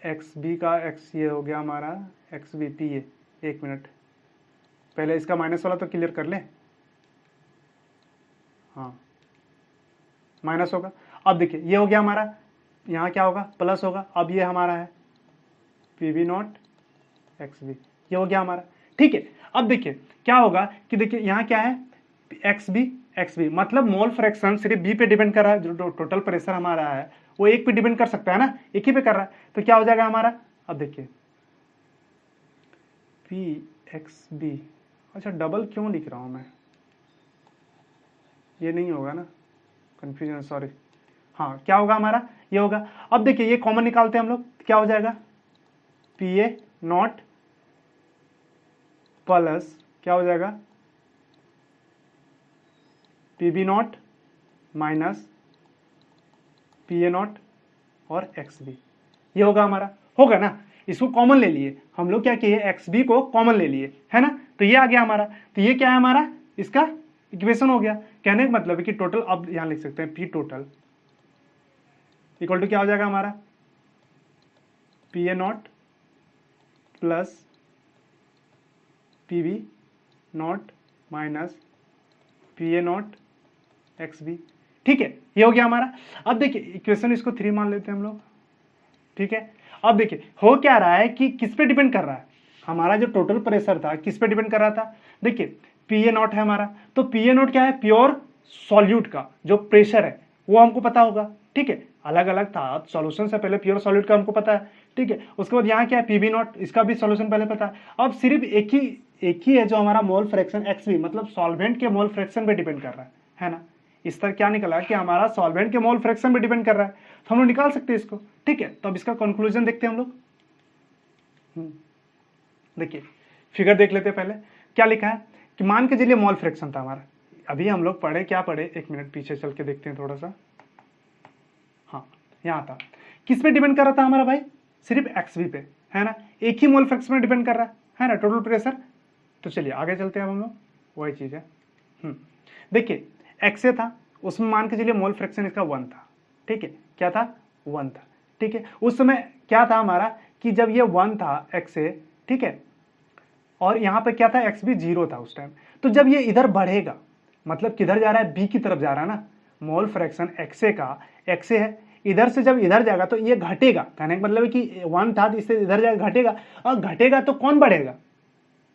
एक्स बी का एक्स ये हो गया हमारा, एक्स बी पी ए, एक मिनट, पहले इसका माइनस वाला तो क्लियर कर ले, हाँ माइनस होगा। अब देखिए ये हो गया हमारा, यहाँ क्या होगा, प्लस होगा, अब ये हमारा है p B not x B, ये हो गया हमारा। ठीक है, अब देखिए क्या होगा कि देखिए यहाँ क्या है, एक्स बी मतलब मोल फ्रैक्शन सिर्फ बी पे डिपेंड कर रहा है, जो टोटल प्रेशर हमारा है वो एक पे डिपेंड कर सकता है ना, एक ही पे कर रहा है, तो क्या हो जाएगा हमारा, अब देखिए पी एक्स बी, अच्छा डबल क्यों लिख रहा हूं मैं, ये नहीं होगा ना, कंफ्यूजन, सॉरी। हाँ क्या होगा हमारा, ये होगा। अब देखिए ये कॉमन निकालते हैं हम लोग, क्या हो जाएगा, पी ए नॉट प्लस क्या हो जाएगा, p B naught minus p A naught और एक्स बी, ये होगा हमारा, होगा ना। इसको कॉमन ले लिए हम लोग, क्या किए, एक्स बी को कॉमन ले लिए, है ना, तो ये आ गया हमारा। तो ये क्या है हमारा, इसका इक्वेशन हो गया। कहने का मतलब है कि टोटल, अब यहां लिख सकते हैं पी टोटल इक्वल टू क्या हो जाएगा हमारा, P A naught plus P B naught minus p A not x B. ठीक है, ये हो गया हमारा। अब देखिए इक्वेशन इसको 3 मान लेते हैं हम लोग। ठीक है, अब देखिए हो क्या रहा है कि किस पे डिपेंड कर रहा है, हमारा जो टोटल प्रेशर था किस पे डिपेंड कर रहा था, देखिए पी ए नॉट है हमारा, तो पी ए नॉट क्या है, प्योर सॉल्यूट का जो प्रेशर है वो हमको पता होगा। ठीक है, अलग अलग था सॉल्यूशन से पहले प्योर सॉल्यूट का हमको पता है। ठीक है, उसके बाद यहाँ क्या है, पी बी नॉट, इसका भी सॉल्यूशन पहले पता है। अब सिर्फ एक ही है जो हमारा मोल फ्रैक्शन एक्स बी, मतलब सॉल्वेंट के मोल फ्रैक्शन पे डिपेंड कर रहा है ना। इस तरह क्या निकला कि हमारा सॉल्वेंट के मोल फ्रैक्शन पे डिपेंड कर रहा है, तो हम लोग निकाल सकते हैं इसको। ठीक है, तो अब इसका कंक्लूजन देखते हैं हम लोग। देखिए फिगर देख लेते हैं पहले, क्या लिखा है कि मान के चलिए मोल फ्रैक्शन था हमारा, अभी हम लोग पढ़े क्या पढ़े, एक मिनट पीछे चल के देखते हैं थोड़ा सा। हाँ यहाँ था, किस पे डिपेंड कर रहा था हमारा भाई, सिर्फ एक्स बी पे, है ना, एक ही मोल फ्रैक्शन में डिपेंड कर रहा है ना टोटल प्रेशर। तो चलिए आगे चलते हैं हम लोग, वही चीज है। देखिए एक्स ए था, उसमें मान के चलिए मोल फ्रैक्शन इसका 1 था। ठीक है, क्या था, 1 था। ठीक है, उस समय क्या था हमारा कि जब ये 1 था एक्स ए, ठीक है, और यहाँ पे क्या था, एक्स बी 0 था उस टाइम। तो जब ये इधर बढ़ेगा, मतलब किधर जा रहा है, बी की तरफ जा रहा है ना, मोल फ्रैक्शन एक्स ए का, एक्स ए है, इधर से जब इधर जाएगा तो ये घटेगा। कहने का मतलब है कि 1 था तो इससे इधर जाएगा, घटेगा, और घटेगा तो कौन बढ़ेगा,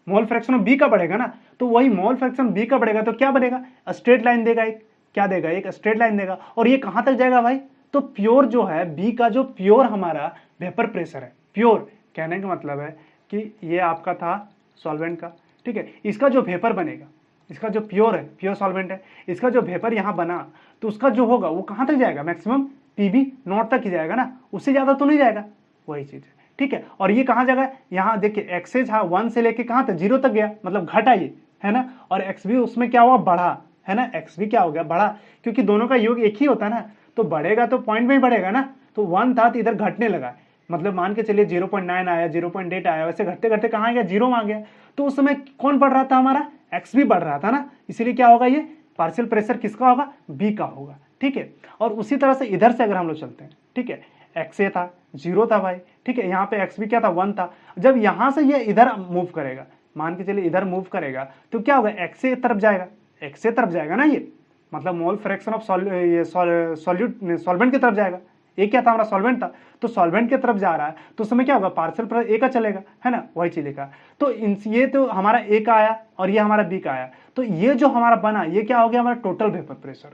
मोल फ्रैक्शन ऑफ बी का बढ़ेगा ना। तो वही मोल फ्रैक्शन बी का बढ़ेगा तो क्या बनेगा, स्ट्रेट लाइन देगा, एक क्या देगा, एक स्ट्रेट लाइन देगा। और ये कहां तक जाएगा भाई, तो प्योर जो है बी का, जो प्योर हमारा वेपर प्रेशर है, प्योर, कहने का मतलब है कि ये आपका था सॉल्वेंट का। ठीक है, इसका जो वेपर बनेगा, इसका जो प्योर है, प्योर सॉल्वेंट है, इसका जो वेपर यहाँ बना, तो उसका जो होगा वो कहां तक जाएगा, मैक्सिमम पीबी नॉट तक ही जाएगा ना, उससे ज्यादा तो नहीं जाएगा, वही चीज है। ठीक है, और ये कहां जाएगा, यहाँ देखिए एक्सेज 1 से लेके कहां तक, 0 तक गया, मतलब घटा ये, है ना, और एक्स भी उसमें क्या हुआ, बढ़ा, है ना, एक्स भी क्या हो गया, बढ़ा, क्योंकि दोनों का योग एक ही होता है ना, तो बढ़ेगा तो पॉइंट में ही बढ़ेगा ना। तो 1 था तो इधर घटने लगा, मतलब मान के चलिए 0.9 आया, 0.8 आया, वैसे घटते घटते कहाँ गया, 0 में आ गया। तो उस समय कौन बढ़ रहा था हमारा, एक्स भी बढ़ रहा था ना, इसीलिए क्या होगा, ये पार्शियल प्रेशर किसका होगा, बी का होगा। ठीक है, और उसी तरह से इधर से अगर हम लोग चलते हैं, ठीक है, एक्स ए था 0 था भाई, ठीक है, यहाँ पे एक्स भी क्या था, 1 था। जब यहाँ से ये इधर मूव करेगा, मान के चलिए इधर मूव करेगा, तो क्या होगा, एक्स ए तरफ जाएगा, एक्स ए तरफ जाएगा ना, ये मतलब मोल फ्रैक्शन ऑफ सॉल्वेंट की तरफ जाएगा। ये क्या था, हमारा सॉल्वेंट था, तो सॉल्वेंट की तरफ जा रहा है, तो उस समय क्या होगा, पार्शियल प्रेशर ए का चलेगा, है ना, वही चीज लिखा। तो ये तो हमारा ए का आया और ये हमारा बी का आया, तो ये जो हमारा बना, ये क्या हो गया, हमारा टोटल वेपर प्रेशर,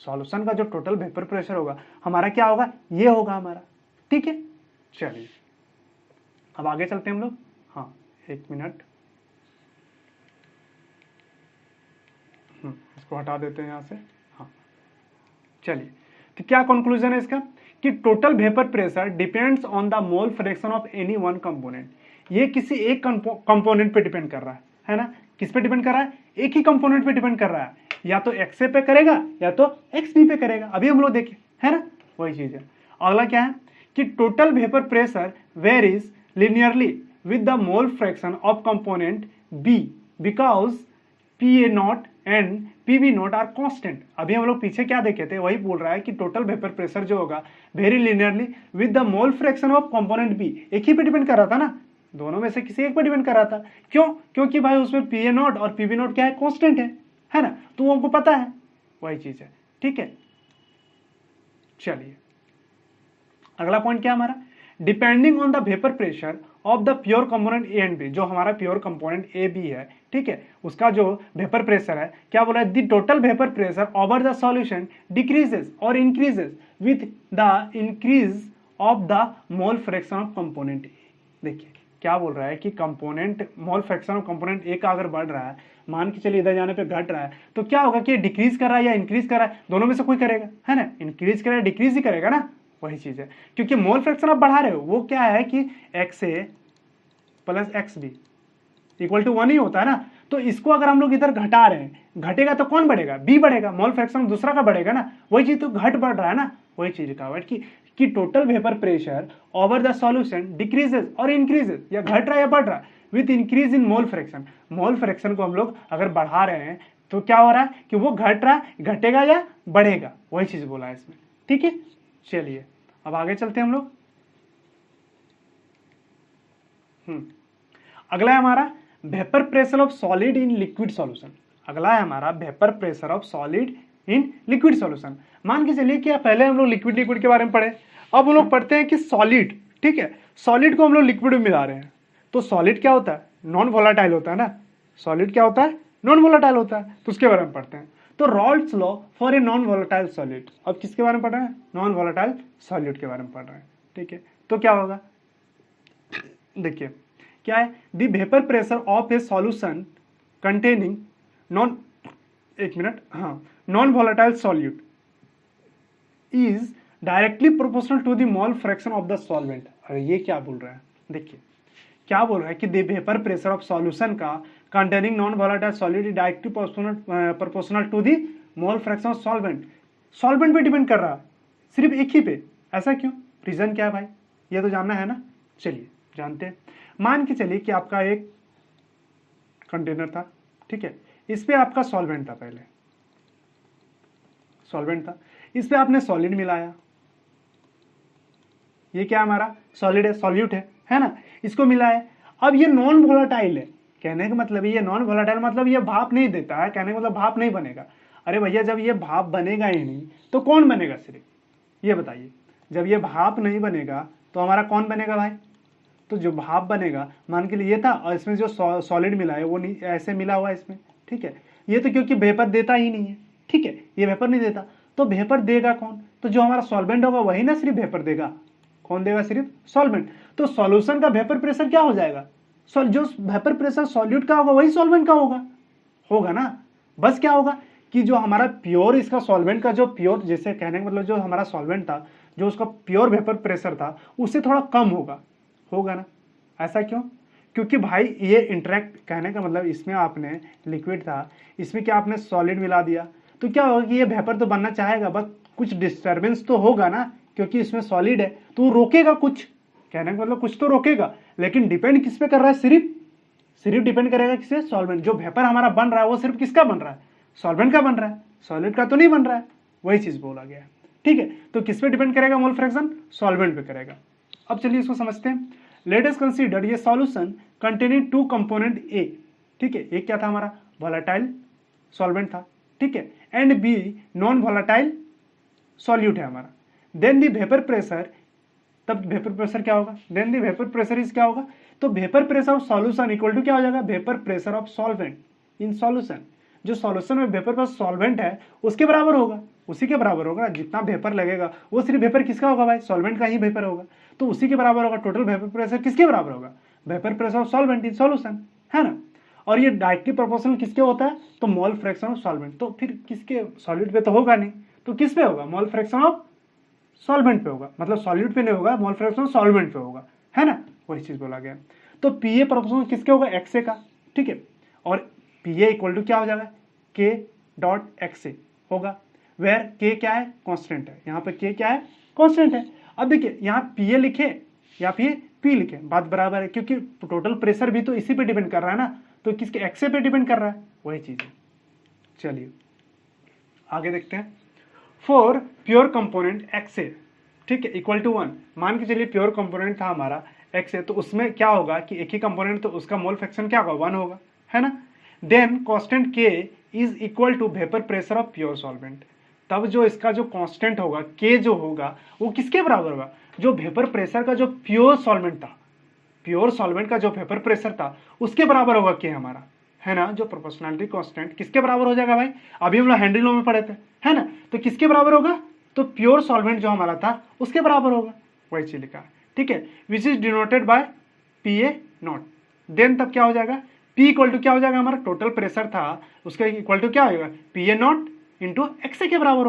सॉल्यूशन का जो टोटल वेपर प्रेशर होगा हमारा क्या होगा, ये होगा हमारा। ठीक है, चलिए अब आगे चलते हैं हम लोग। हाँ एक मिनट, इसको हटा देते हैं यहां से। हाँ चलिए, तो क्या कंक्लूजन है इसका, कि total vapour pressure depends on the mole fraction of any one component. ये किसी एक कंपोनेंट पे डिपेंड कर रहा है ना, किस पे डिपेंड कर रहा है, एक ही कंपोनेंट पे डिपेंड कर रहा है, या तो एक्स पे करेगा या तो एक्स बी पे करेगा, अभी हम लोग देखें, है ना, वही चीज है। अगला क्या है कि total vapour pressure varies linearly with the mole fraction of component B because p A naught and P B naught are constant. अभी हम लोग पीछे क्या देखे थे, वही बोल रहा है कि टोटल वेपर प्रेशर जो होगा vary linearly with the mole fraction of component B, एक ही पे डिपेंड कर रहा था ना, दोनों में से किसी एक पे डिपेंड कर रहा था। क्यों, क्योंकि भाई उसमें पी ए नॉट और पी बी नॉट क्या है, कांस्टेंट है ना, तो वो हमको पता है, वही चीज है। ठीक है, चलिए अगला पॉइंट क्या हमारा, depending on the vapour pressure of the pure component A and B, जो हमारा प्योर कंपोनेंट ए बी है, ठीक है, उसका जो वेपर प्रेशर है, क्या बोला है, the total vapour pressure over the solution decreases और increases with the increase of the mole fraction of component A. देखिए क्या बोल रहा है कि component mole fraction of component A का अगर बढ़ रहा है, मान के चलिए इधर जाने पे घट रहा है, तो क्या होगा कि डिक्रीज कर रहा है या इंक्रीज कर रहा है, दोनों में से कोई करेगा, है ना, इंक्रीज करेगा डिक्रीज ही करेगा ना, वही चीज है, क्योंकि मोल फ्रैक्शन आप बढ़ा रहे हो, वो क्या है कि x A plus x B equal to 1 ही होता है ना, तो इसको अगर हम लोग इधर घटा रहे हैं, घटेगा तो कौन बढ़ेगा, बी बढ़ेगा, मोल फ्रैक्शन दूसरा का बढ़ेगा ना, वही चीज तो घट बढ़ रहा है ना, वही चीज का वर्ड कि total vapour pressure over the solution decreases और इंक्रीजेस, या घट रहा है या बढ़ रहा है with increase in mole fraction. Mole fraction को हम लोग अगर बढ़ा रहे हैं तो क्या हो रहा है कि वो घट रहा है, घटेगा या बढ़ेगा, वही चीज बोला है इसमें, ठीक है। चलिए अब आगे चलते हैं हम लोग। अगला है हमारा vapour pressure of solid in liquid solution. अगला है हमारा vapour pressure of solid in liquid solution. मान के चलिए कि पहले हम लोग लिक्विड के बारे में पढ़े, अब हम लोग पढ़ते हैं कि सॉलिड, ठीक है, सॉलिड को हम लोग लिक्विड में मिला रहे हैं, तो सॉलिड क्या होता है, नॉन वोलाटाइल होता है ना, सॉलिड क्या होता है, नॉन वोलाटाइल होता है, तो उसके बारे में पढ़ते हैं। तो Raoult's law for a non volatile solid, अब किसके बारे में पढ़ रहे हैं, नॉन वोलाटाइल सॉलिड के बारे में पढ़ रहे हैं, ठीक है। तो क्या होगा, देखिए क्या है, the vapour pressure of a solution containing non volatile solute is directly proportional to the mole fraction of the solvent. अरे ये क्या बोल रहा है, देखिए क्या बोल रहा है कि the vapour pressure of solution का containing non volatile solute is directly proportional to the mole fraction of solvent. Solvent पे डिपेंड कर रहा है, सिर्फ एक ही पे, ऐसा क्यों, रीजन क्या है भाई, ये तो जानना है ना, चलिए जानते हैं। मान के चलिए कि आपका एक कंटेनर था, ठीक है, इस पे आपका सॉल्वेंट था, पहले सॉल्वेंट था, इस पे आपने सॉलिड मिलाया, ये क्या हमारा सॉलिड है, सॉल्यूट है ना, इसको मिलाया, अब ये नॉन वोलाटाइल है, कहने का मतलब ये नॉन वोलाटाइल मतलब ये भाप नहीं देता है, कहने का मतलब भाप नहीं बनेगा। अरे भैया जब ये भाप बनेगा ही नहीं तो कौन बनेगा, सिर्फ ये बताइए, जब ये भाप नहीं बनेगा तो हमारा कौन बनेगा भाई, तो जो भाप बनेगा, मान के लिए ये था और इसमें जो सॉलिड मिला है वो ऐसे मिला हुआ है इसमें, ठीक है, ये तो क्योंकि वेपर देता ही नहीं है, ठीक है, ये वेपर नहीं देता, तो वेपर देगा कौन, तो जो हमारा सॉल्वेंट होगा वही ना सिर्फ वेपर देगा, कौन देगा, सिर्फ सॉल्वेंट। तो सॉल्यूशन का वेपर प्रेशर क्या हो जाएगा, जो वेपर प्रेशर सॉल्यूट का होगा वही सॉल्वेंट का होगा ना, बस क्या होगा कि जो हमारा प्योर इसका सॉल्वेंट का जो प्योर, जैसे कहने का मतलब जो हमारा सॉल्वेंट था, जो उसका प्योर वेपर प्रेशर था उससे थोड़ा कम होगा ना, ऐसा क्यों, क्योंकि भाई ये इंटरेक्ट, कहने का मतलब इसमें आपने लिक्विड था, इसमें क्या आपने सॉलिड मिला दिया, तो क्या होगा कि ये वेपर तो बनना चाहेगा, बस कुछ डिस्टर्बेंस तो होगा ना, क्योंकि इसमें सॉलिड है तो रोकेगा कुछ, कहने का मतलब कुछ तो रोकेगा, लेकिन डिपेंड किस पे कर रहा है, सिर्फ डिपेंड करेगा किससे, सॉल्वेंट। जो वेपर हमारा बन रहा है वो सिर्फ किसका बन रहा है, सॉल्वेंट का बन रहा है, सॉलिड का तो नहीं बन रहा है, वही चीज बोला गया है, ठीक है। तो किस पे डिपेंड करेगा मोल फ्रैक्शन, सॉल्वेंट पे करेगा। अब चलिए इसको समझते हैं। लेट अस कंसीडर ये सॉल्यूशन कंटेनिंग टू कंपोनेंट ए, ठीक है, एक क्या था हमारा वोलेटाइल सॉल्वेंट था, ठीक है, and B non volatile solute है हमारा। देन द वेपर प्रेशर, तब वेपर प्रेशर क्या होगा, then the vapour pressure is क्या होगा, तो vapour pressure of solution equal to क्या हो जाएगा, vapour pressure of solvent in solution. जो सॉल्यूशन में वेपर प्लस सॉल्वेंट है उसके बराबर होगा, उसी के बराबर होगा, जितना वेपर लगेगा वो सिर्फ वेपर किसका होगा भाई, सॉल्वेंट का ही वेपर होगा, तो उसी के बराबर होगा। टोटल वेपर प्रेशर किसके बराबर होगा, vapour pressure of solvent in solution, है ना। और ये डायरेक्टली प्रोपोर्शनल किसके होता है, तो मोल फ्रैक्शन ऑफ सॉल्वेंट, तो फिर किसके, सॉलिड पे तो होगा नहीं, तो किस पे होगा, मोल फ्रैक्शन ऑफ सॉल्वेंट पे होगा, मतलब सॉलिड पे नहीं होगा, मोल फ्रैक्शन ऑफ सॉल्वेंट पे होगा, है ना, वही चीज बोला गया। तो पीए प्रोपोर्शनल किसके होगा, एक्सए का, ठीक है, और पीए इक्वल टू क्या हो जाएगा, के डॉट एक्सए होगा, वेयर के क्या है, कांस्टेंट है, यहाँ पे के क्या है, कांस्टेंट है। अब देखिए यहाँ पीए लिखे या फिर पी लिखे, बात बराबर है, क्योंकि टोटल प्रेशर भी तो इसी पे डिपेंड कर रहा है ना, तो किसके, एक्सए पे डिपेंड कर रहा है, वही चीज है। चलिए आगे देखते हैं। फॉर प्योर कंपोनेंट एक्सए, ठीक है, इक्वल टू 1, मान के चलिए प्योर कंपोनेंट था हमारा एक्सए, तो उसमें क्या होगा कि एक ही कंपोनेंट, तो उसका मोल फ्रैक्शन क्या होगा, 1 होगा, है ना। Then constant K is equal to vapour pressure of pure solvent, तब जो इसका जो कांस्टेंट होगा के जो होगा वो किसके बराबर होगा, जो वेपर प्रेशर का जो प्योर सॉल्वेंट था, प्योर सॉल्वेंट का जो वेपर प्रेशर था उसके बराबर होगा के हमारा, है ना। जो प्रोपोर्शनैलिटी कांस्टेंट किसके बराबर हो जाएगा भाई, अभी हम लोग हेनरी लॉ में पढ़े थे, है ना। तो किसके बराबर होगा, तो प्योर सॉल्वेंट जो हमारा था उसके बराबर होगा, वही चीज लिखा है, ठीक है। Which is denoted by p A naught. देन तब क्या हो जाएगा, P इक्वल टू क्या हो जाएगा, हमारा टोटल प्रेशर था उसका इक्वल टू क्या होगा, P A not into x के बराबर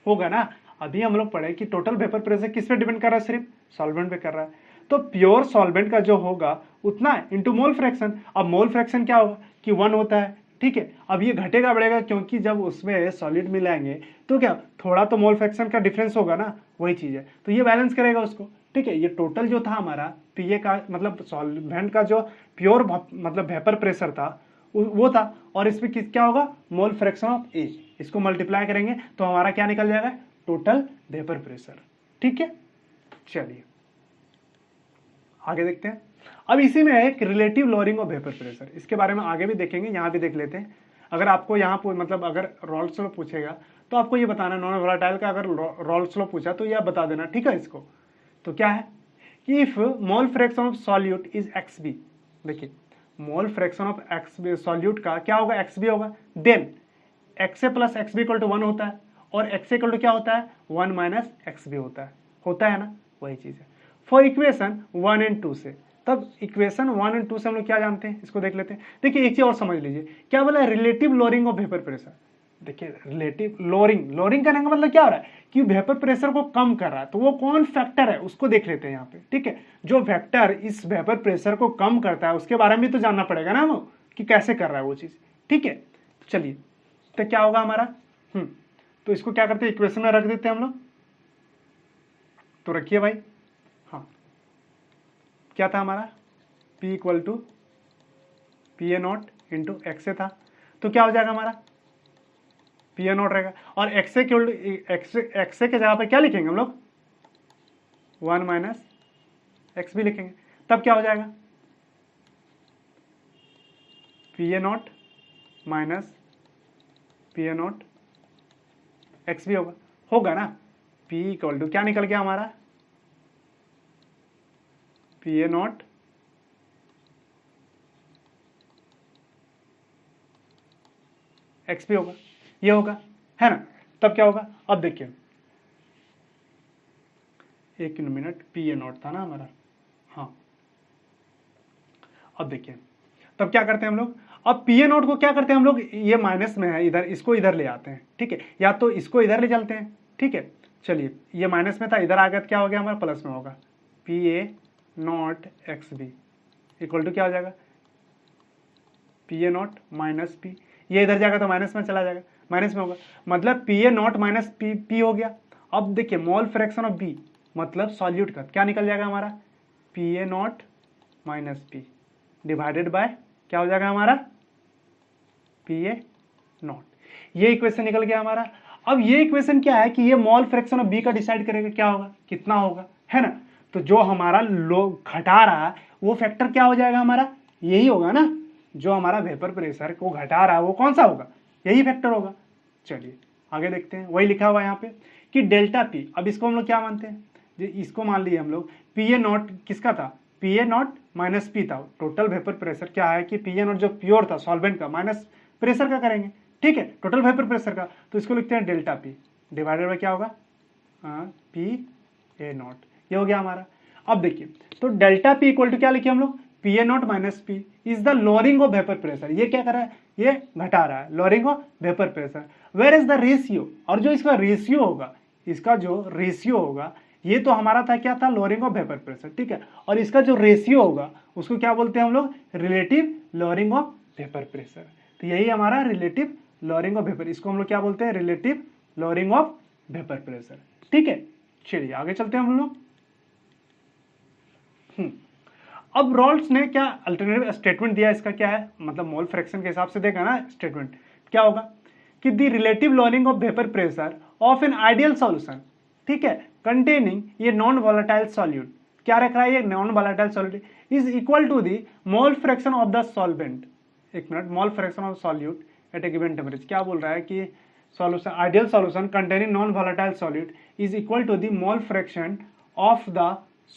होगा ना। अभी हम लोग पढ़े कि टोटल वेपर प्रेशर किस पे डिपेंड कर रहा है, सिर्फ सॉल्वेंट पे कर रहा है। तो प्योर सॉल्वेंट का जो होगा उतना इंटू मोल फ्रैक्शन। अब मोल फ्रैक्शन क्या होगा कि 1 होता है, ठीक है। अब ये घटेगा बढ़ेगा क्योंकि जब उसमें सॉलिड मिलाएंगे तो क्या थोड़ा तो मोल फ्रैक्शन का डिफरेंस होगा ना, वही चीज है। तो ये बैलेंस करेगा उसको, ठीक है। ये टोटल जो था हमारा पीए का मतलब सॉल्वेंट का जो प्योर मतलब वेपर प्रेशर था वो था, और इसमें क्या होगा, मोल फ्रैक्शन ऑफ ए, इसको मल्टीप्लाई करेंगे तो हमारा क्या निकल जाएगा, टोटल वेपर प्रेशर, ठीक है। चलिए आगे देखते हैं। अब इसी में एक relative lowering of vapour pressure, इसके बारे में आगे भी देखेंगे, यहाँ भी देख लेते हैं। अगर आपको यहाँ मतलब अगर रॉल्स लॉ पूछेगा तो आपको ये बताना, नॉन वोलेटाइल का अगर रॉल्स लॉ पूछा तो यह बता देना, ठीक है। इसको तो क्या है कि if mole fraction of solute is X B, देखिए mole fraction of X B solute का क्या होगा, एक्स बी होगा, then X A plus x B equal to 1 होता है, और एक्स इक्वल टू क्या होता है, 1 माइनस एक्स बी होता है ना, वही चीज है। फॉर इक्वेशन 1 एंड 2 से, तब इक्वेशन 1 एंड 2 से हम लोग क्या जानते हैं, इसको देख लेते हैं। देखिए एक चीज और समझ लीजिए, क्या बोला, relative lowering of vapour pressure. देखिए रिलेटिव लोअरिंग करने का मतलब क्या हो रहा है कि वेपर प्रेशर को कम कर रहा है, तो वो कौन फैक्टर है उसको देख लेते हैं यहाँ पे, ठीक है। जो फैक्टर इस वेपर प्रेशर को कम करता है उसके बारे में भी तो जानना पड़ेगा ना वो, कि कैसे कर रहा है वो चीज, ठीक है। चलिए तो क्या होगा हमारा, तो इसको क्या करते हैं, इक्वेशन में रख देते हैं हम लोग। तो रखिए भाई, हाँ क्या था हमारा, P equal to P A not into X A था, तो क्या हो जाएगा हमारा, पी ए नॉट रहेगा, और एक्स ए के जगह पे क्या लिखेंगे हम लोग, 1 माइनस एक्स भी लिखेंगे, तब क्या हो जाएगा, P A naught minus p A not x भी होगा ना। P इक्वल टू क्या निकल गया हमारा, पी ए नॉट एक्स भी होगा, ये होगा, है ना। तब क्या होगा, अब देखिए एक मिनट, पी ए नॉट था ना हमारा, हाँ अब देखिए तब क्या करते हैं हम लोग, अब पी ए नॉट को क्या करते हैं हम लोग, ये माइनस में है इधर, इसको इधर ले आते हैं, ठीक है, या तो इसको इधर ले चलते हैं, ठीक है। चलिए ये माइनस में था, इधर आ गया तो क्या हो गया हमारा, प्लस में होगा, P A not x B equal to क्या हो जाएगा, P A naught minus p, ये इधर जाएगा तो माइनस में चला जाएगा, माइनस में होगा, मतलब P A naught minus P P हो गया। अब देखिए मोल फ्रैक्शन ऑफ बी मतलब सॉल्यूट का क्या निकल जाएगा हमारा, P A naught minus P divided by क्या हो जाएगा हमारा, पी ए नॉट। ये इक्वेशन निकल गया हमारा। अब ये इक्वेशन क्या है कि ये मोल फ्रैक्शन ऑफ बी का डिसाइड करेगा क्या होगा, कितना होगा, है ना। तो जो हमारा घटा रहा है वो फैक्टर क्या हो जाएगा हमारा, यही होगा ना, जो हमारा वेपर प्रेशर को घटा रहा है वो कौन सा होगा, यही फैक्टर होगा। चलिए आगे देखते हैं, वही लिखा हुआ है यहाँ पे कि डेल्टा पी, अब इसको हम लोग क्या मानते हैं, इसको मान लिए हम लोग, पी ए नॉट किसका था, P A naught minus P था, टोटल वेपर प्रेशर क्या है कि पी ए नॉट जो प्योर था सॉल्वेंट का माइनस प्रेशर का करेंगे, ठीक है, टोटल वेपर प्रेशर का, तो इसको लिखते हैं डेल्टा पी डिवाइडेड बाय क्या होगा, पी ए नॉट, ये हो गया हमारा। अब देखिए तो डेल्टा पी इक्वल टू क्या लिखे हम लोग, p A naught minus p is the lowering of vapour pressure, ये क्या कर रहा है, ये घटा रहा है, lowering of vapour pressure, where is the ratio, और जो इसका रेशियो होगा, इसका जो रेशियो होगा, ये तो हमारा था क्या था, लोअरिंग ऑफ वेपर प्रेशर, ठीक है, और इसका जो रेशियो होगा उसको क्या बोलते हैं हम लोग, relative lowering of vapour pressure. तो यही हमारा रिलेटिव लोअरिंग ऑफ वेपर, इसको हम लोग क्या बोलते हैं, relative lowering of vapour pressure, ठीक है। चलिए आगे चलते हैं हम लोग। अब रॉल्स ने क्या अल्टरनेटिव स्टेटमेंट दिया, इसका क्या है, मतलब मोल फ्रैक्शन के हिसाब से देखा ना स्टेटमेंट, क्या होगा कि the relative lowering of vapour pressure of an ideal solution, ठीक है, कंटेनिंग ये नॉन वोलेटाइल सॉल्यूट, क्या रख रहा है ये non volatile solute, is equal to the mole fraction of the solvent, एक मिनट, mole fraction of solute at a given temperature, क्या बोल रहा है कि solution, ideal solution containing non-volatile solute is equal to the mole fraction of the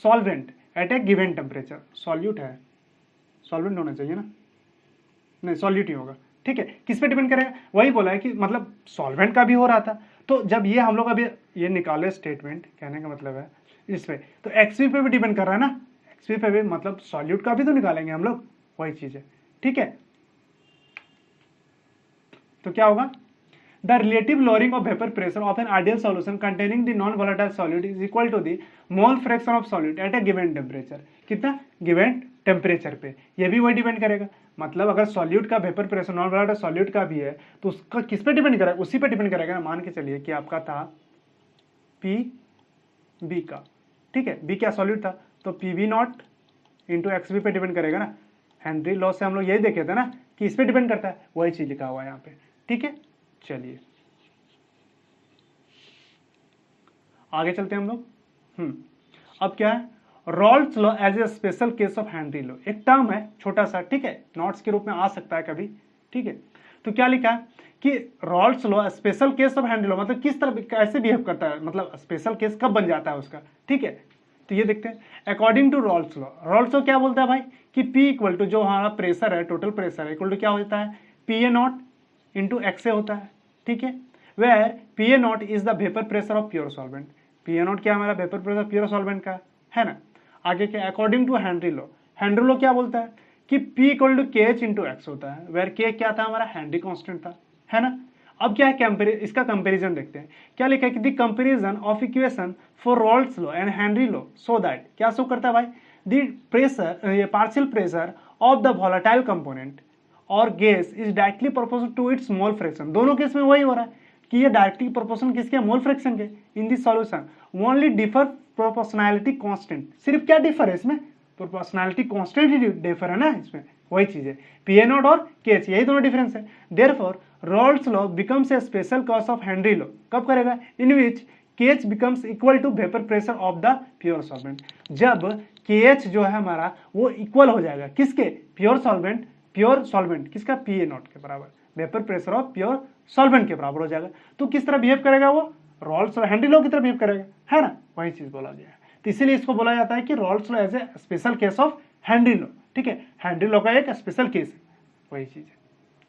solvent at a given temperature. solute है, solvent होना चाहिए ना, नहीं solute ही होगा, ठीक है। किस पे डिपेंड करेगा, वही बोला है कि मतलब सॉल्वेंट का भी हो रहा था, तो जब ये हम लोग अभी ये निकाले स्टेटमेंट, कहने का मतलब है इस पे, तो एक्सपी पे भी डिपेंड कर रहा है ना, एक्सपी पे भी मतलब सॉल्यूट का भी तो निकालेंगे हम लोग, वही चीज है, ठीक है। तो क्या होगा, the relative lowering of vapour pressure of an ideal solution containing the non volatile solute is equal to the mole fraction of solute at a given temperature. कितना, गिवन टेम्परेचर पे, ये भी वही डिपेंड करेगा। मतलब अगर सॉल्यूट का vapour pressure non volatile solute का भी है तो उसका किस पे डिपेंड करेगा, उसी पे डिपेंड करेगा ना। मान के चलिए कि आपका था पी बी का, ठीक है, बी क्या सॉल्यूट था, तो P V naught into x B पे डिपेंड करेगा ना। हेनरी लॉ से हम लोग यही देखे थे ना कि इस पे डिपेंड करता है, वही चीज लिखा हुआ है यहाँ पे, ठीक है। चलिए आगे चलते हैं हम लोग। अब क्या है, Raoult's law as a special case of Henry law, एक टर्म है छोटा सा, ठीक है, नोट्स के रूप में आ सकता है कभी, ठीक है। तो क्या लिखा है कि Raoult's law special case of Henry law, मतलब किस तरह कैसे बिहेव करता है, मतलब स्पेशल केस कब बन जाता है उसका, ठीक है। तो ये देखते हैं अकॉर्डिंग टू रॉल्स लॉ क्या बोलता है भाई कि P इक्वल टू जो हमारा प्रेशर है, टोटल प्रेशर इक्वल टू क्या होता है, P A not into X A होता है, ठीक है। Where P A not is the vapour pressure of pure solvent, P A not क्या हमारा वेपर प्रेशर प्योर सॉल्वेंट का है ना। आगे क्या, अकॉर्डिंग टू हेनरी लॉ क्या बोलता है कि P इक्वल टू के एच इंटू एक्स होता है, वेयर के क्या था हमारा, हेनरी कांस्टेंट था, है ना। अब क्या है, इसका कंपैरिजन देखते हैं। क्या लिखा है कि the comparison of equation for Raoult's law and Henry law so that, क्या शो करता है भाई, the pressure, partial pressure of the volatile component और gas is directly proportional to its mole fraction. दोनों केस में वही हो रहा है कि ये डायरेक्टली प्रोपोर्शनल किसके, मोल फ्रैक्शन के। इन this solution only differ proportionality constant, सिर्फ क्या डिफर है इसमें, प्रोपोर्शनैलिटी कांस्टेंट ही डिफर है ना इसमें, वही चीज है, पी ए नॉट और के एच, यही दोनों डिफरेंस है। Therefore Raoult's law becomes a special cause of Henry law, कब करेगा, in which K H becomes equal to vapour pressure of the pure solvent, जब के एच जो है हमारा वो इक्वल हो जाएगा किसके, प्योर सॉल्वेंट किसका, पी ए नॉट के बराबर, vapour pressure of pure solvent के बराबर हो जाएगा। तो किस तरह बिहेव करेगा वो, रॉल्स लॉ हेनरी लॉ की तरह बिहेव करेगा, है ना, वही चीज बोला गया है। तो इसीलिए इसको बोला जाता है कि Raoult's law as a special case of Henry law, ठीक है, हेनरी लॉ का एक स्पेशल केस है, वही चीज है।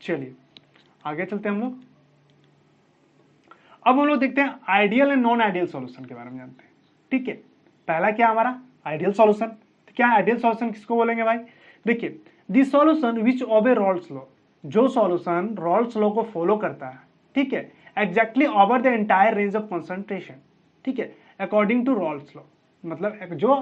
चलिए आगे चलते हैं हम लोग। अब हम लोग देखते हैं ideal and non ideal solution के बारे में जानते हैं, ठीक है। पहला क्या हमारा आइडियल सॉल्यूशन, तो क्या आइडियल सॉल्यूशन किसको बोलेंगे भाई, देखिए दी solution which obey Raoult's law, जो सॉल्यूशन रॉल्स लॉ को फॉलो करता है, ठीक है, exactly over the entire range of concentration, ठीक है, अकॉर्डिंग टू रॉल्स लॉ। मतलब जो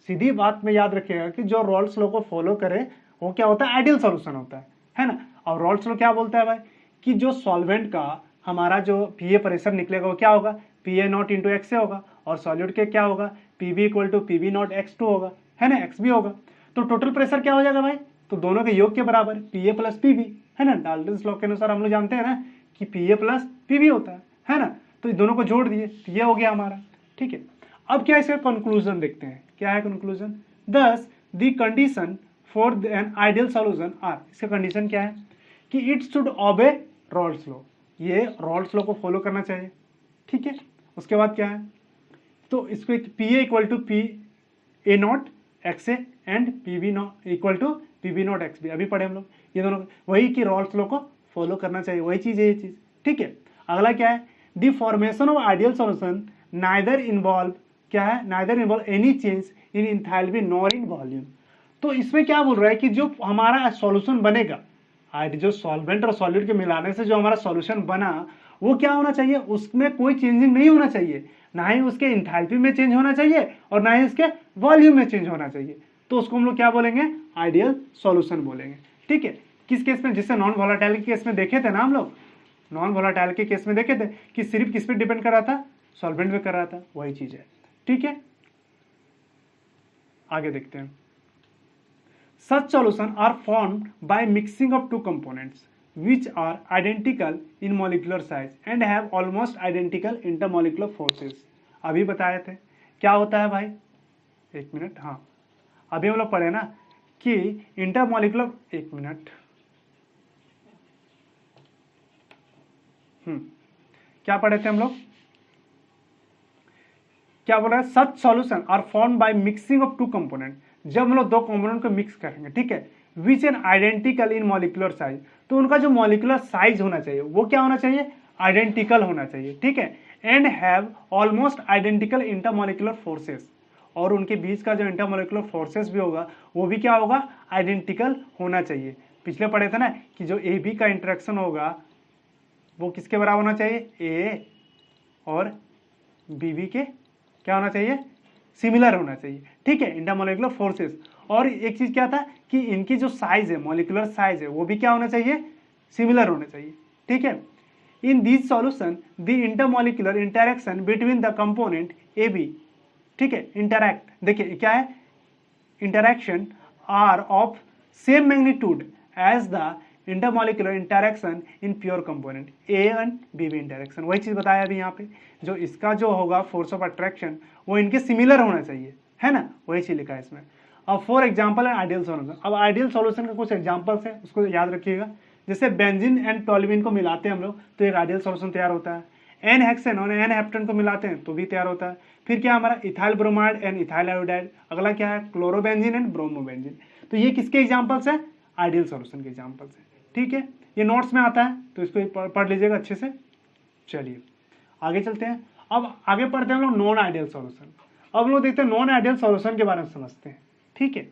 सीधी बात में याद रखिएगा कि जो रॉल्स लॉ को फॉलो करे वो क्या होता है, आइडियल सॉल्यूशन होता है ना। और रॉल्स लॉ क्या बोलता है भाई कि जो सॉल्वेंट का हमारा जो पी ए प्रेशर निकलेगा वो क्या होगा, P A not into X A होगा, और सॉल्यूट के क्या होगा, P B equal to P B not X two होगा, है ना, एक्स बी होगा। तो टोटल प्रेशर क्या हो जाएगा भाई, तो दोनों के योग के बराबर P A plus P B, है ना। डाल्टन्स लॉ के अनुसार हम लोग जानते हैं ना कि P A plus P B होता है ना। तो इन दोनों को जोड़ दिए तो ये हो गया हमारा, ठीक है। अब क्या इसका कंक्लूजन देखते हैं, क्या है conclusion, thus the condition for an ideal solution are, इसका कंडीशन क्या है कि it should obey Raoult's law, ये रॉल्स लॉ को फॉलो करना चाहिए, ठीक है। उसके बाद क्या है, तो इसको P A equal to P A not X A and P B naught equal to P B not x B, अभी पढ़े हम लोग, ये दोनों वही कि रॉल्स लॉ को फॉलो करना चाहिए, वही चीज है ये चीज, ठीक है। अगला क्या है, the formation of ideal solution neither involve, क्या है, neither involve any change in enthalpy nor in volume. तो इसमें क्या बोल रहा है कि जो हमारा सॉल्यूशन बनेगा, जो सॉल्वेंट और सॉल्यूट के मिलाने से जो हमारा सॉल्यूशन बना वो क्या होना चाहिए, उसमें कोई चेंजिंग नहीं होना चाहिए, ना ही उसके इंथैल्पी में चेंज होना चाहिए और ना ही उसके वॉल्यूम में चेंज होना चाहिए। तो उसको हम लोग क्या बोलेंगे, आइडियल सॉल्यूशन बोलेंगे, ठीक है। किस केस में, जिससे नॉन वोलेटाइल के केस में देखे थे ना हम लोग, नॉन वोलेटाइल के केस में देखे थे कि सिर्फ किस पे डिपेंड कर रहा था, सॉल्वेंट पे कर रहा था, वही चीज है, ठीक है। आगे देखते हैं, such solutions are formed by mixing of two components which are identical in molecular size and have almost identical intermolecular forces। अभी बताए थे क्या होता है भाई, एक मिनट, हाँ अभी हम लोग पढ़े ना कि इंटरमोलिकुलर, एक मिनट, क्या पढ़े थे हम लोग, क्या बोल रहा है, such solution are form by mixing of two component, जब हम लोग दो कंपोनेंट को मिक्स करेंगे, ठीक है, विच N identical in molecular size, तो उनका जो मॉलिकुलर साइज होना चाहिए वो क्या होना चाहिए, आइडेंटिकल होना चाहिए, ठीक है, and have almost identical intermolecular forces, और उनके बीच का जो इंटरमॉलिकुलर फोर्सेस भी होगा वो भी क्या होगा, आइडेंटिकल होना चाहिए। पिछले पढ़े थे ना कि जो ए बी का इंटरेक्शन होगा वो किसके बराबर होना चाहिए, ए और बी बी के क्या होना चाहिए, सिमिलर होना चाहिए, ठीक है, इंटरमॉलिकुलर फोर्सेस। और एक चीज क्या था कि इनकी जो साइज है, मॉलिकुलर साइज है, वो भी क्या होना चाहिए, सिमिलर होना चाहिए, ठीक है। In this solution the intermolecular interaction between the component A B, ठीक है, इंटरैक्ट, देखिए क्या है, interaction are of same magnitude as the intermolecular interaction in pure component A and B B interaction, वही चीज बताया अभी यहाँ पे, जो इसका जो होगा फोर्स ऑफ अट्रैक्शन वो इनके सिमिलर होना चाहिए, है ना, वही चीज लिखा है इसमें। अब फॉर एग्जांपल है आइडियल सॉल्यूशन, अब आइडियल सॉल्यूशन का कुछ एग्जांपल्स है उसको याद रखिएगा, जैसे बेंजीन एंड टोल्यूइन को मिलाते हैं हम लोग तो एक आइडियल सॉल्यूशन तैयार होता है, एन हेक्सेन और एन हेप्टेन को मिलाते हैं तो भी तैयार होता है, फिर क्या हमारा ethyl bromide and ethyl iodide, अगला क्या है क्लोरोबेंजीन एंड ब्रोमोबेंजीन, तो ये किसके एग्जांपल्स है, आइडियल सॉल्यूशन के एग्जांपल्स है, ठीक है, ये नोट्स में आता है तो इसको पढ़ लीजिएगा अच्छे से। चलिए आगे चलते हैं, अब आगे पढ़ते हैं हम लोग नॉन आइडियल सॉल्यूशन। अब लोग देखते हैं नॉन आइडियल सॉल्यूशन के बारे में समझते हैं, ठीक है,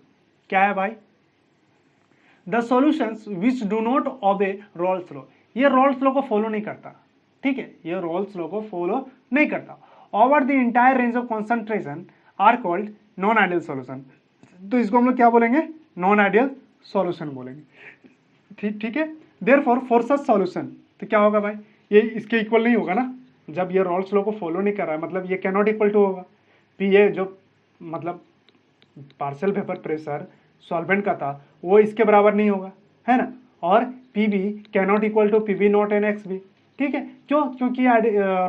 क्या है भाई, the solutions which do not obey Raoult's law, ये रॉल्स लॉ को फॉलो नहीं करता, ठीक है, ये रॉल्स लॉ को फॉलो नहीं करता, over the entire range of concentration are called non ideal solution, तो इसको हम लोग क्या बोलेंगे, नॉन आइडियल सॉल्यूशन बोलेंगे, ठीक है। देयरफॉर फॉर सच सॉल्यूशन, तो क्या होगा भाई, ये इसके इक्वल नहीं होगा ना, जब ये रॉल्स लॉ को फॉलो नहीं कर रहा है मतलब ये कैन नॉट इक्वल टू होगा, ये जो मतलब पार्शियल वेपर प्रेशर सॉल्वेंट का था वो इसके बराबर नहीं होगा, है ना, और P B can not equal to P B naught an X B, ठीक है, क्यों, क्योंकि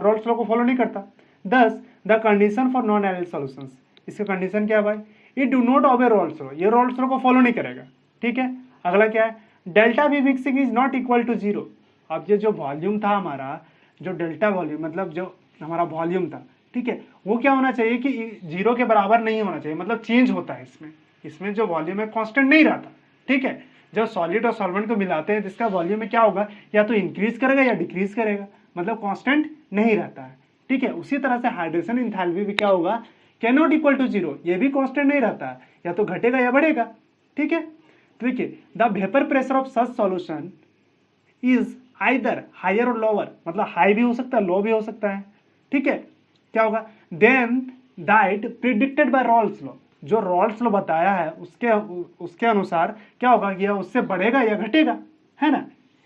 रॉल्स लॉ को फॉलो नहीं करता। Thus the condition for non ideal solutions, इसका कंडीशन क्या है भाई, it do not obey Raoult's law, ये रॉल्स लॉ को फॉलो नहीं करेगा, ठीक है। अगला क्या है, delta V mixing is not equal to zero, अब ये जो वॉल्यूम था हमारा, जो डेल्टा वॉल्यूम मतलब जो हमारा वॉल्यूम था, ठीक है, वो क्या होना चाहिए कि जीरो के बराबर नहीं होना चाहिए, मतलब चेंज होता है इसमें, इसमें जो वॉल्यूम है कांस्टेंट नहीं रहता, ठीक है, जब सॉलिड और सॉल्वेंट को मिलाते हैं जिसका वॉल्यूम में क्या होगा, या तो इंक्रीज करेगा या डिक्रीज करेगा, मतलब कांस्टेंट नहीं रहता है, ठीक है। उसी तरह से हाइड्रेशन एंथैल्पी भी क्या होगा, can not equal to zero, ये भी कांस्टेंट नहीं रहता है, या तो घटेगा या बढ़ेगा, ठीक है। तो देखिए the vapour pressure of such solution is either higher और लोअर, मतलब हाई भी हो सकता है लो भी हो सकता है, ठीक है, क्या होगा, than that predicted by Raoult's law, जो रॉल्स लॉ बताया है उसके अनुसार क्या होगा कि उससे बढ़ेगा या घटेगा, है ना।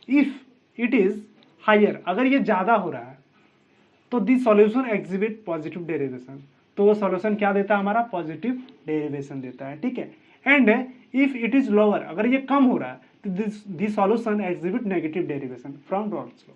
इफ इट इज हायर, अगर ये ज्यादा हो रहा है तो this solution exhibit positive derivation, तो वो सॉल्यूशन क्या देता है हमारा, पॉजिटिव डेरिवेशन देता है, ठीक है। And if it is lower, अगर ये कम हो रहा है तो this solution exhibit negative derivation from Raoult's law,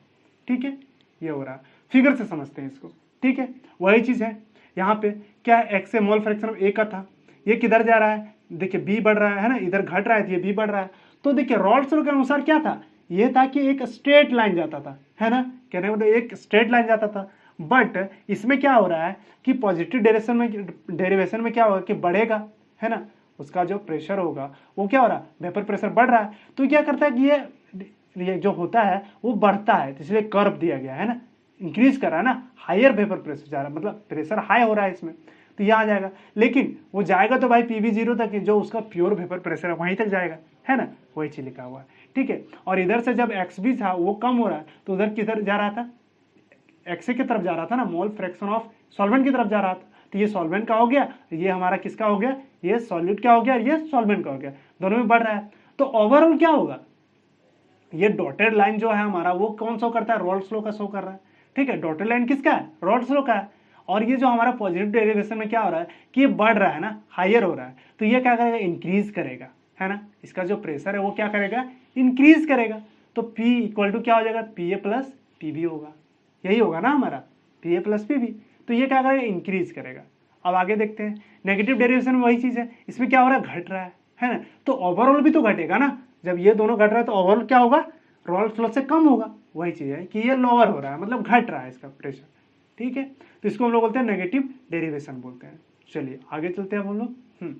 ठीक है, ये हो रहा है, फिगर से समझते हैं इसको, ठीक है। वही चीज है यहाँ पे, क्या एक्स से मोल फ्रैक्शन ऑफ ए का था, ये किधर जा रहा है, देखिए बी बढ़ रहा है ना, इधर घट रहा है तो ये बी बढ़ रहा है, तो देखिए रॉल्स लॉ के अनुसार क्या था, ये था कि एक स्ट्रेट लाइन जाता था, है ना, कहने मतलब एक स्ट्रेट लाइन जाता था, बट इसमें क्या हो रहा है कि पॉजिटिव डेरिवेशन में क्या होगा कि बढ़ेगा, है ना, उसका जो प्रेशर होगा वो क्या हो रहा है, वेपर प्रेशर बढ़ रहा है, तो क्या करता है कि ये जो होता है वो बढ़ता है, तो इसलिए कर्व दिया गया है ना, इंक्रीज कर रहा है ना, हायर वेपर प्रेशर जा रहा है, मतलब प्रेशर हाई हो रहा है इसमें, तो यह आ जाएगा, लेकिन वो जाएगा तो भाई पीवी जीरो तक, जो उसका प्योर वेपर प्रेशर है वहीं तक जाएगा, है ना, वही चीज लिखा हुआ है, ठीक है। और इधर से जब एक्स भी था वो कम हो रहा है तो उधर किधर जा रहा था, एक्स की तरफ जा रहा था ना, मोल फ्रैक्शन ऑफ सॉल्वेंट की तरफ जा रहा था, तो ये सॉल्वेंट का हो गया, ये हमारा किसका हो गया, ये सॉल्यूट क्या हो गया, ये सॉल्वेंट का हो गया, दोनों में बढ़ रहा है, तो ओवरऑल क्या होगा, ये डॉटेड लाइन जो है हमारा वो कौन शो करता है, रॉल्स लॉ का शो कर रहा है, ठीक है, डॉटेड लाइन किसका है, रॉल्स लॉ का है। और ये जो हमारा पॉजिटिव डेरिवेशन में क्या हो रहा है कि ये बढ़ रहा है ना, हायर हो रहा है, तो ये क्या करेगा, इंक्रीज करेगा, है ना, इसका जो प्रेशर है वो क्या करेगा, इंक्रीज करेगा, तो P इक्वल टू क्या हो जाएगा, P A plus P B होगा, यही होगा ना हमारा, P A plus P B, तो ये क्या करेगा, इंक्रीज करेगा। अब आगे देखते हैं, नेगेटिव डेरिवेशन में वही चीज है, इसमें क्या हो रहा है, घट रहा है ना, तो ओवरऑल भी तो घटेगा ना, जब ये दोनों घट रहा है तो ओवरऑल क्या होगा, रॉल्स लॉ से कम होगा। वही चीज है कि ये लोअर हो रहा है, मतलब घट रहा है इसका प्रेशर। ठीक है, तो इसको हम लोग बोलते हैं नेगेटिव डेरिवेशन बोलते हैं। चलिए आगे चलते हैं हम लोग।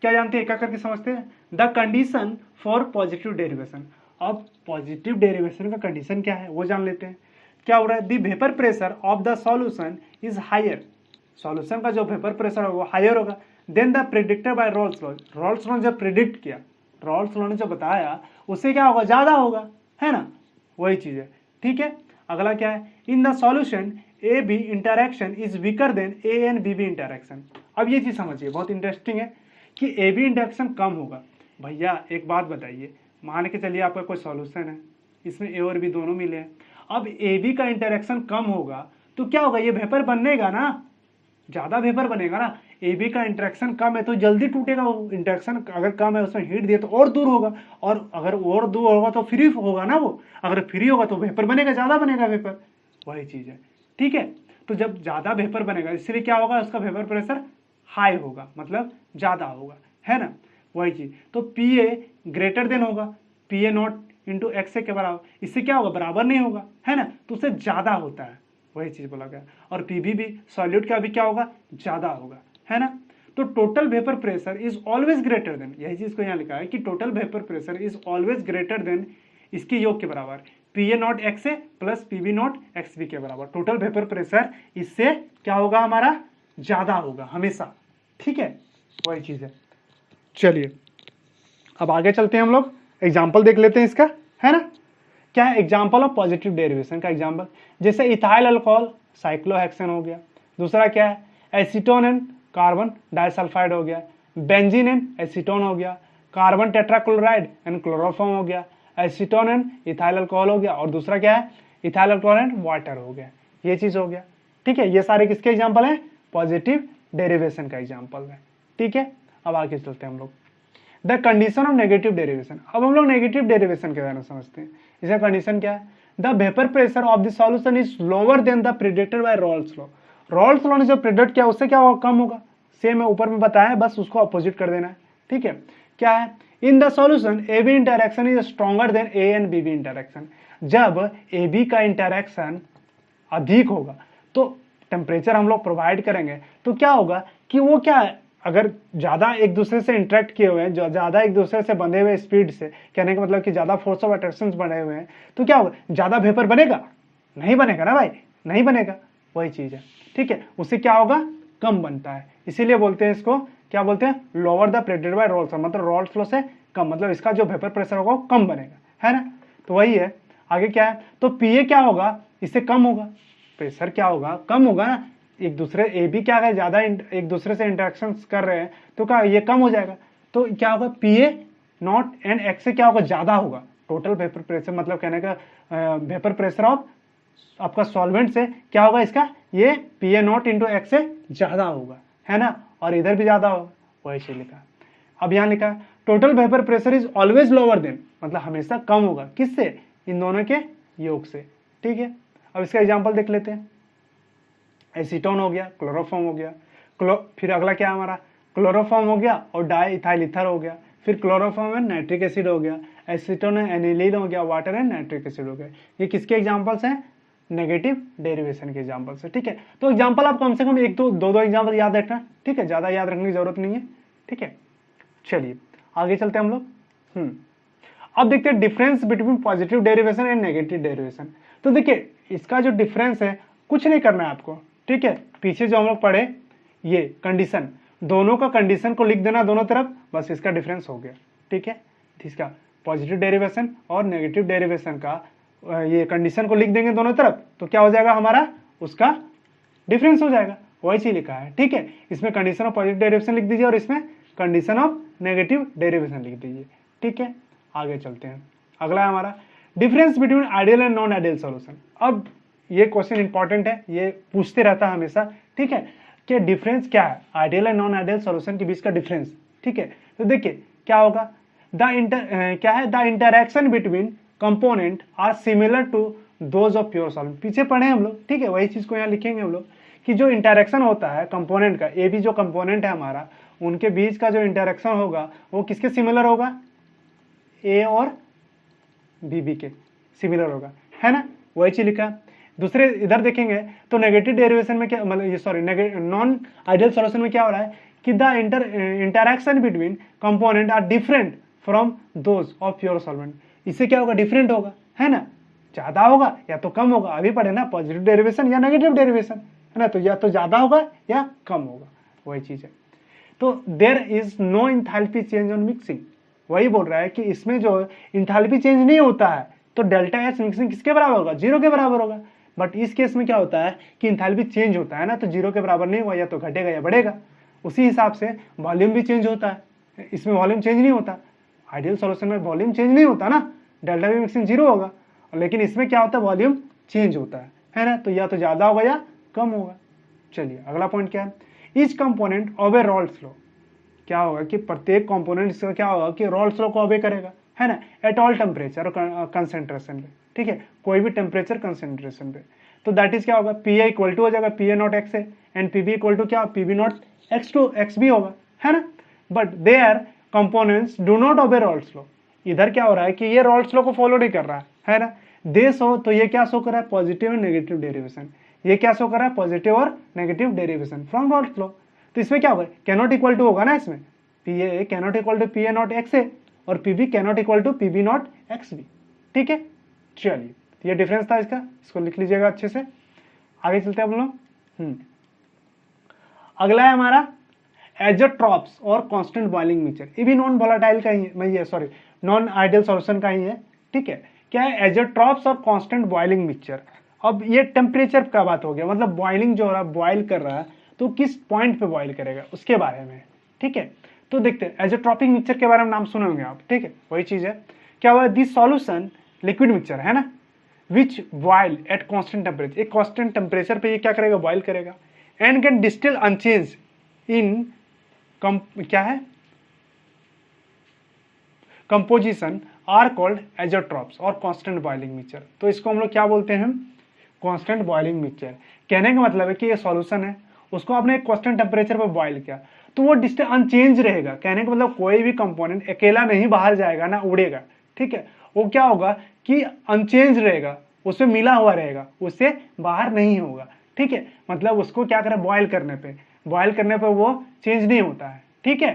क्या जानते हैं, क्या करके समझते हैं। The condition for positive derivation. अब पॉजिटिव डेरिवेशन का कंडीशन क्या है वो जान लेते हैं। क्या हो रहा है, the vapour pressure of the solution is higher. Solution का जो वेपर प्रेशर होगा वो हायर होगा then the predicted by Raoult's law. Raoult's law ने जब प्रिडिक्ट किया, रॉल्स लॉ ने जो बताया उससे क्या होगा, ज्यादा होगा, है ना। वही चीज है। ठीक है, अगला क्या है, in the solution A B interaction is weaker than A and B B interaction. अब ये चीज समझिए, बहुत इंटरेस्टिंग है कि ए बी इंटरैक्शन कम होगा। भैया एक बात बताइए, मान के चलिए आपका कोई सॉल्यूशन है, इसमें ए और बी दोनों मिले हैं, अब ए बी का इंटरैक्शन कम होगा तो क्या होगा, ये वेपर बनेगा ना, ज्यादा वेपर बनेगा ना। ए बी का इंटरेक्शन कम है तो जल्दी टूटेगा वो। इंटरेक्शन अगर कम है, उसमें हीट दिए तो और दूर होगा, और अगर और दूर होगा तो फ्री होगा ना वो। अगर फ्री होगा तो वेपर बनेगा, ज्यादा बनेगा वेपर। वही चीज है। ठीक है, तो जब ज्यादा वेपर बनेगा इसलिए क्या होगा, उसका वेपर प्रेशर हाई होगा, मतलब ज्यादा होगा, है ना। वही चीज, तो पी ए ग्रेटर देन होगा P A not into x के बराबर। इससे क्या होगा, बराबर नहीं होगा, है ना, तो उससे ज्यादा होता है। वही चीज बोला गया। और पीबी भी सॉल्यूट का भी क्या होगा, ज्यादा होगा, है ना। तो total vapour pressure is always greater than, यही चीज को यहाँ लिखा है कि total vapour pressure is always greater than इसके योग के बराबर, P A not X A plus P B not x B के बराबर। टोटल वेपर प्रेशर इससे क्या होगा, हमारा ज्यादा होगा हमेशा। ठीक है, वही चीज है। चलिए अब आगे चलते हैं हम लोग, एग्जाम्पल देख लेते हैं इसका, है ना। क्या है एग्जाम्पल ऑफ पॉजिटिव डेरिवेशन का एग्जाम्पल, जैसे इथाइल अल्कोहल साइक्लोहेक्सेन हो गया। दूसरा क्या है, एसीटोन एंड कार्बन डाइसल्फाइड हो गया। बेंजीन एंड एसीटोन हो गया। कार्बन टेट्राक्लोराइड एंड क्लोरोफॉर्म हो गया। एसीटोन एंड इथाइल अल्कोहल हो गया। और दूसरा क्या है, इथाइल अल्कोहल एंड वाटर हो गया। ये चीज हो गया। ठीक है, ये सारे किसके एग्जाम्पल है, पॉजिटिव डेरिवेशन का एग्जाम्पल है। ठीक है, अब आगे चलते हैं हम लोग, the condition of negative derivation. अब हम लोग नेगेटिव डेरिवेशन के बारे में समझते हैं। इसका कंडीशन क्या है, the vapour pressure of the solution is lower than the predicted by Raoult's law. Raoult's law ने जो प्रेडिक्ट किया उससे क्या होगा, कम होगा। सेम है, ऊपर में बताया, बस उसको अपोजिट कर देना है। ठीक है, क्या है, in the solution A B interaction is stronger than A and B B interaction. जब ए बी का इंटरैक्शन अधिक होगा तो टेम्परेचर हम लोग प्रोवाइड करेंगे तो क्या होगा कि वो क्या है, अगर ज्यादा एक दूसरे से इंटरेक्ट किए हुए हैं, ज्यादा एक दूसरे से बंधे हुए स्पीड से, कहने का मतलब कि ज्यादा फोर्स ऑफ अट्रैक्शन बने हुए हैं, तो क्या होगा, ज्यादा वेपर बनेगा, नहीं बनेगा ना भाई, नहीं बनेगा। वही चीज है। ठीक है, उससे क्या होगा, कम बनता है। इसीलिए बोलते हैं इसको, क्या बोलते हैं, lower the predicted by Raoult's, मतलब रॉल्स लॉ से कम, मतलब इसका जो वेपर प्रेशर होगा वो कम बनेगा, है ना। तो वही है। आगे क्या है, तो पीए क्या होगा, इससे कम होगा, प्रेशर क्या होगा, कम होगा ना। एक दूसरे ए बी क्या है, ज्यादा एक दूसरे से इंटरेक्शन कर रहे हैं तो क्या ये कम हो जाएगा, तो क्या होगा, P A naught and x से क्या होगा, ज्यादा होगा। टोटल वेपर प्रेशर मतलब कहने का वेपर प्रेशर ऑफ आपका सॉल्वेंट से क्या होगा, इसका ये P A not into x से ज्यादा होगा, है ना। और इधर भी ज्यादा होगा, वही से लिखा। अब यहाँ लिखा total vapour pressure is always lower than, मतलब हमेशा कम होगा, किससे, इन दोनों के योग से। ठीक है, अब इसका एग्जाम्पल देख लेते हैं। एसीटोन हो गया, क्लोरोफॉर्म हो गया, फिर अगला क्या हमारा, क्लोरोफॉर्म हो गया और डाई इथाइल ईथर हो गया। फिर क्लोरोफॉर्म एंड नाइट्रिक एसिड हो गया। एसीटोन एंड एनिलीन हो गया, वाटर एंड नाइट्रिक एसिड हो गया। ये किसके एग्जांपल्स हैं, नेगेटिव डेरिवेशन के एग्जांपल्स है। ठीक है, तो एग्जांपल आप कम से कम एक दो एग्जांपल याद रखना। ठीक है, ज्यादा याद रखने की जरूरत नहीं है। ठीक है, चलिए आगे चलते हैं हम लोग। अब देखते हैं difference between positive derivation and negative derivation. तो देखिए इसका जो डिफरेंस है, कुछ नहीं करना है आपको। ठीक है, पीछे जो हम लोग पढ़े ये कंडीशन, दोनों का कंडीशन को लिख देना दोनों तरफ, बस इसका डिफरेंस हो गया। ठीक है, इसका पॉजिटिव डेरिवेशन और नेगेटिव डेरिवेशन का ये कंडीशन को लिख देंगे दोनों तरफ तो क्या हो जाएगा, हमारा उसका डिफरेंस हो जाएगा। वही चीज लिखा है। ठीक है, इसमें कंडीशन ऑफ पॉजिटिव डेरिवेशन लिख दीजिए और इसमें कंडीशन ऑफ नेगेटिव डेरिवेशन लिख दीजिए। ठीक है, आगे चलते हैं। अगला है हमारा difference between ideal and non ideal solution. अब ये क्वेश्चन इंपॉर्टेंट है, ये पूछते रहता है हमेशा। ठीक है, कि डिफरेंस क्या है ideal and non ideal solution के बीच का डिफरेंस। ठीक है, तो देखिए क्या होगा, क्या है, the interaction between component are similar to those of pure solvent. पीछे पढ़े हम लोग। ठीक है, वही चीज को यहाँ लिखेंगे हम लोग कि जो इंटरैक्शन होता है कंपोनेंट का, ए बी जो कंपोनेंट है हमारा, उनके बीच का जो इंटरैक्शन होगा वो किसके सिमिलर होगा, ए और Bb के सिमिलर होगा, है ना, वही चीज लिखा है। दूसरे इधर देखेंगे तो नेगेटिव डेरिवेशन में क्या, मतलब ये सॉरी नॉन आइडियल सॉल्यूशन में क्या हो रहा है कि the interaction between component are different from those of pure solvent. इससे क्या होगा, डिफरेंट होगा, है ना, ज्यादा होगा या तो कम होगा, अभी पढ़े ना पॉजिटिव डेरिवेशन या नेगेटिव डेरिवेशन, है ना, तो या तो ज्यादा होगा या कम होगा, वही चीज है। तो there is no enthalpy change on mixing, वही बोल रहा है कि इसमें जो इंथैल्पी चेंज नहीं होता है, तो डेल्टा एच मिक्सिंग किसके बराबर होगा, 0 के बराबर होगा। बट इस केस में क्या होता है कि इंथैल्पी चेंज होता है ना, तो 0 के बराबर नहीं होगा, या तो घटेगा या बढ़ेगा। उसी हिसाब से वॉल्यूम भी चेंज होता है, इसमें वॉल्यूम चेंज नहीं होता, आइडियल सॉल्यूशन में वॉल्यूम चेंज नहीं होता ना, डेल्टा वी मिक्सिंग 0 होगा, लेकिन इसमें क्या होता है, वॉल्यूम चेंज होता है ना, तो या तो ज्यादा होगा या कम होगा। चलिए अगला पॉइंट क्या है, each component obey Raoult's law. क्या होगा कि प्रत्येक कंपोनेंट इसका क्या होगा कि रॉल्स लॉ को ऑबे करेगा, है ना, एट ऑल टेम्परेचर और कंसेंट्रेशन पे, ठीक है, कोई भी टेम्परेचर कंसेंट्रेशन पे। तो दैट इज क्या होगा, पी ए इक्वल टू हो जाएगा P A not X A, and P B equal to क्या, P B not X two X B होगा, है ना। But their components do not obey Raoult's law. इधर क्या हो रहा है कि ये रॉल्स लॉ को फॉलो नहीं कर रहा है ना, दे शो, तो ये क्या शो कर रहा है, पॉजिटिव और नेगेटिव डेरिवेशन, ये क्या शो कर रहा है, पॉजिटिव और negative derivation from Raoult's law. तो इसमें क्या होगा, कैनॉट इक्वल टू होगा ना, इसमें P A cannot equal to P A not X A और P B cannot equal to P B not x B, ठीक है। चलिए ये डिफरेंस था इसका, इसको लिख लीजिएगा अच्छे से। आगे चलते हैं हम लोग। अगला है हमारा एजोट्रॉप्स और कांस्टेंट बॉइलिंग मिक्सचर, ये भी नॉन वोलेटाइल का ही है, ये सॉरी नॉन आइडियल सॉल्यूशन का ही है, ठीक है। क्या है, एजोट्रॉप्स और कांस्टेंट बॉइलिंग मिक्सचर। अब ये टेम्परेचर का बात हो गया, मतलब बॉइलिंग जो हो रहा है, बॉइल कर रहा है, तो किस पॉइंट पे बॉइल करेगा उसके बारे में, ठीक है। तो देखते हैं एजोट्रॉपिक मिक्सचर के बारे में नाम सुने होंगे आप, ठीक है, वही चीज है। क्या हुआ, दिस सॉल्यूशन लिक्विड मिक्सचर है ना, विच बॉइल एट कांस्टेंट टेम्परेचर, एक कांस्टेंट टेम्परेचर पे ये क्या करेगा, बॉइल करेगा, एंड कैन डिस्टिल अनचेंज इन क्या है, कंपोजिशन आर कॉल्ड एजोट्रॉप्स और कांस्टेंट बॉइलिंग मिक्सचर। तो इसको हम लोग क्या बोलते हैं, कांस्टेंट बॉइलिंग मिक्सचर। कहने का मतलब है कि ये सॉल्यूशन है, उसको आपने एक कांस्टेंट टेम्परेचर पर बॉइल किया, तो वो डिस्टिल अनचेंज रहेगा। कहने का मतलब कोई भी कंपोनेंट अकेला नहीं बाहर जाएगा ना उड़ेगा, ठीक है, वो क्या होगा कि अनचेंज रहेगा, उसमें मिला हुआ रहेगा, उससे बाहर नहीं होगा, ठीक है। मतलब उसको क्या करें, बॉइल करने पे वो चेंज नहीं होता है, ठीक है।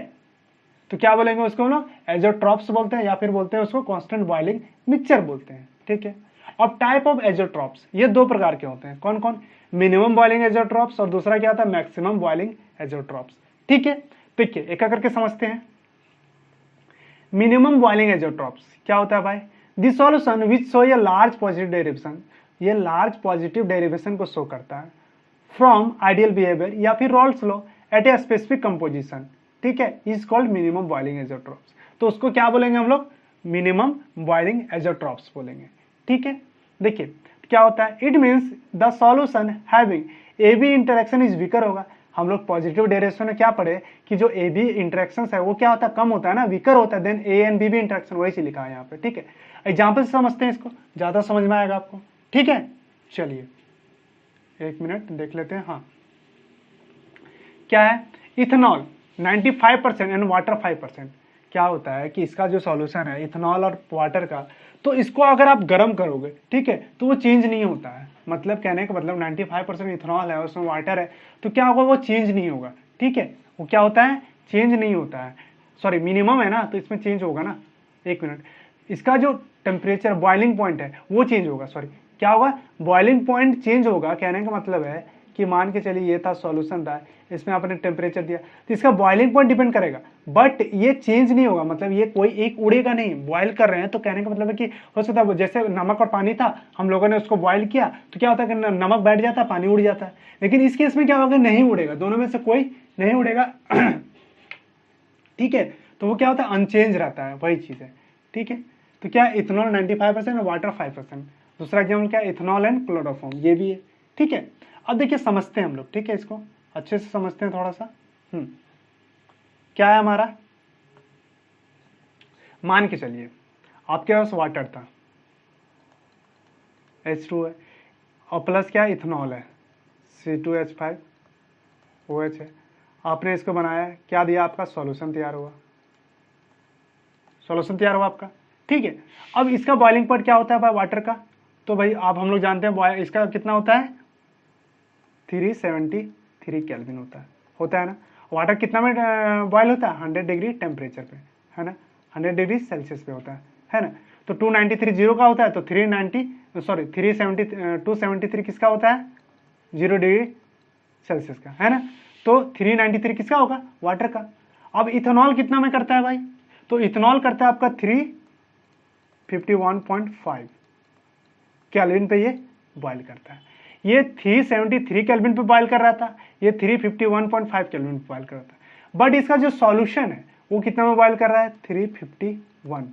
तो क्या बोलेंगे उसको हम लोग, एजोट्रॉप्स बोलते हैं, या फिर बोलते हैं उसको कांस्टेंट बॉइलिंग मिक्सचर बोलते हैं, ठीक है। अब टाइप ऑफ एजोट्रॉप्स, ये दो प्रकार के होते हैं, कौन कौन, मिनिमम बॉइलिंग एजोट्रॉप्स और दूसरा क्या होता है, मैक्सिमम बॉइलिंग एजोट्रॉप्स, ठीक है। तो एक करके समझते हैं। मिनिमम बॉइलिंग एजोट्रॉप्स क्या होता है भाई, this solution which show a large positive derivation, ये लार्ज पॉजिटिव डेरिवेशन को शो करता है फ्रॉम आइडियल बिहेवियर या फिर Rawls law at a specific composition, ठीक है, is called minimum boiling azeotropes. तो उसको क्या बोलेंगे हम लोग, मिनिमम बॉइलिंग एजोट्रॉप्स बोलेंगे, ठीक है। देखिए क्या होता है, it means the solution having A B interaction is weaker होगा। हम लोग पॉजिटिव डेरिवेशन में क्या पढ़े कि जो ए बी इंटरेक्शन है वो क्या होता है, कम होता है ना, वीकर होता है देन ए एंड बी भी इंटरेक्शन, वही से लिखा है यहाँ पे, ठीक है। एग्जाम्पल से समझते हैं इसको, ज्यादा समझ में आएगा आपको, ठीक है। चलिए एक मिनट देख लेते हैं। हाँ क्या है, इथेनॉल 95% एंड वाटर 5%। क्या होता है कि इसका जो सॉल्यूशन है इथेनॉल और वाटर का, तो इसको अगर आप गर्म करोगे, ठीक है, तो वो चेंज नहीं होता है। मतलब कहने का मतलब 95% इथेनॉल है, उसमें वाटर है, तो क्या होगा, वो चेंज नहीं होगा, ठीक है। वो क्या होता है, चेंज नहीं होता है, सॉरी मिनिमम है ना, तो इसमें चेंज होगा ना। एक मिनट, इसका जो टेम्परेचर बॉइलिंग पॉइंट है वो चेंज होगा, सॉरी क्या होगा, बॉइलिंग पॉइंट चेंज होगा। कहने का मतलब है कि मान के चलिए ये था सॉल्यूशन था, इसमें आपने टेम्परेचर दिया, तो इसका बॉइलिंग पॉइंट डिपेंड करेगा, बट ये चेंज नहीं होगा। मतलब ये कोई एक उड़ेगा नहीं, बॉइल कर रहे हैं, तो कहने का मतलब है कि हो सकता है जैसे नमक और पानी था, हम लोगों ने उसको बॉइल किया, तो क्या होता है कि नमक बैठ जाता है, पानी उड़ जाता है। लेकिन इस केस में क्या होगा, नहीं उड़ेगा, दोनों में से कोई नहीं उड़ेगा ठीक है। तो वो क्या होता है, अनचेंज रहता है, वही चीज है, ठीक है। तो क्या इथेनॉल 95% और वाटर 5%। दूसरा एग्जाम्पल क्या, इथेनॉल एंड क्लोरोफॉर्म, ये भी है, ठीक है। अब देखिए समझते हैं हम लोग, ठीक है, इसको अच्छे से समझते हैं थोड़ा सा। क्या है हमारा, मान के चलिए आपके पास वाटर था, H2 है, और प्लस क्या इथेनॉल है, C2H5OH है। आपने इसको बनाया, क्या दिया, आपका सॉल्यूशन तैयार हुआ, सॉल्यूशन तैयार हुआ आपका, ठीक है। अब इसका बॉइलिंग पॉइंट क्या होता है भाई वाटर का, तो भाई आप हम लोग जानते हैं इसका कितना होता है 373 केल्विन होता है ना। वाटर कितना में बॉयल होता है 100 डिग्री टेम्परेचर पे, है ना, 100 डिग्री सेल्सियस पे होता है ना। तो 293 जीरो का होता है, तो 273 किसका होता है 0 डिग्री सेल्सियस का, है ना। तो 393 किसका होगा वाटर का। अब इथेनॉल कितना में करता है भाई, तो इथेनॉल करता है आपका 351.5 केल्विन पे ये बॉयल करता है। ये 373 केल्विन पे बॉयल कर रहा था, ये 351.5 केल्विन पे बॉयल कर रहा था। बट इसका जो सॉल्यूशन है वो कितना में बॉयल कर रहा है 351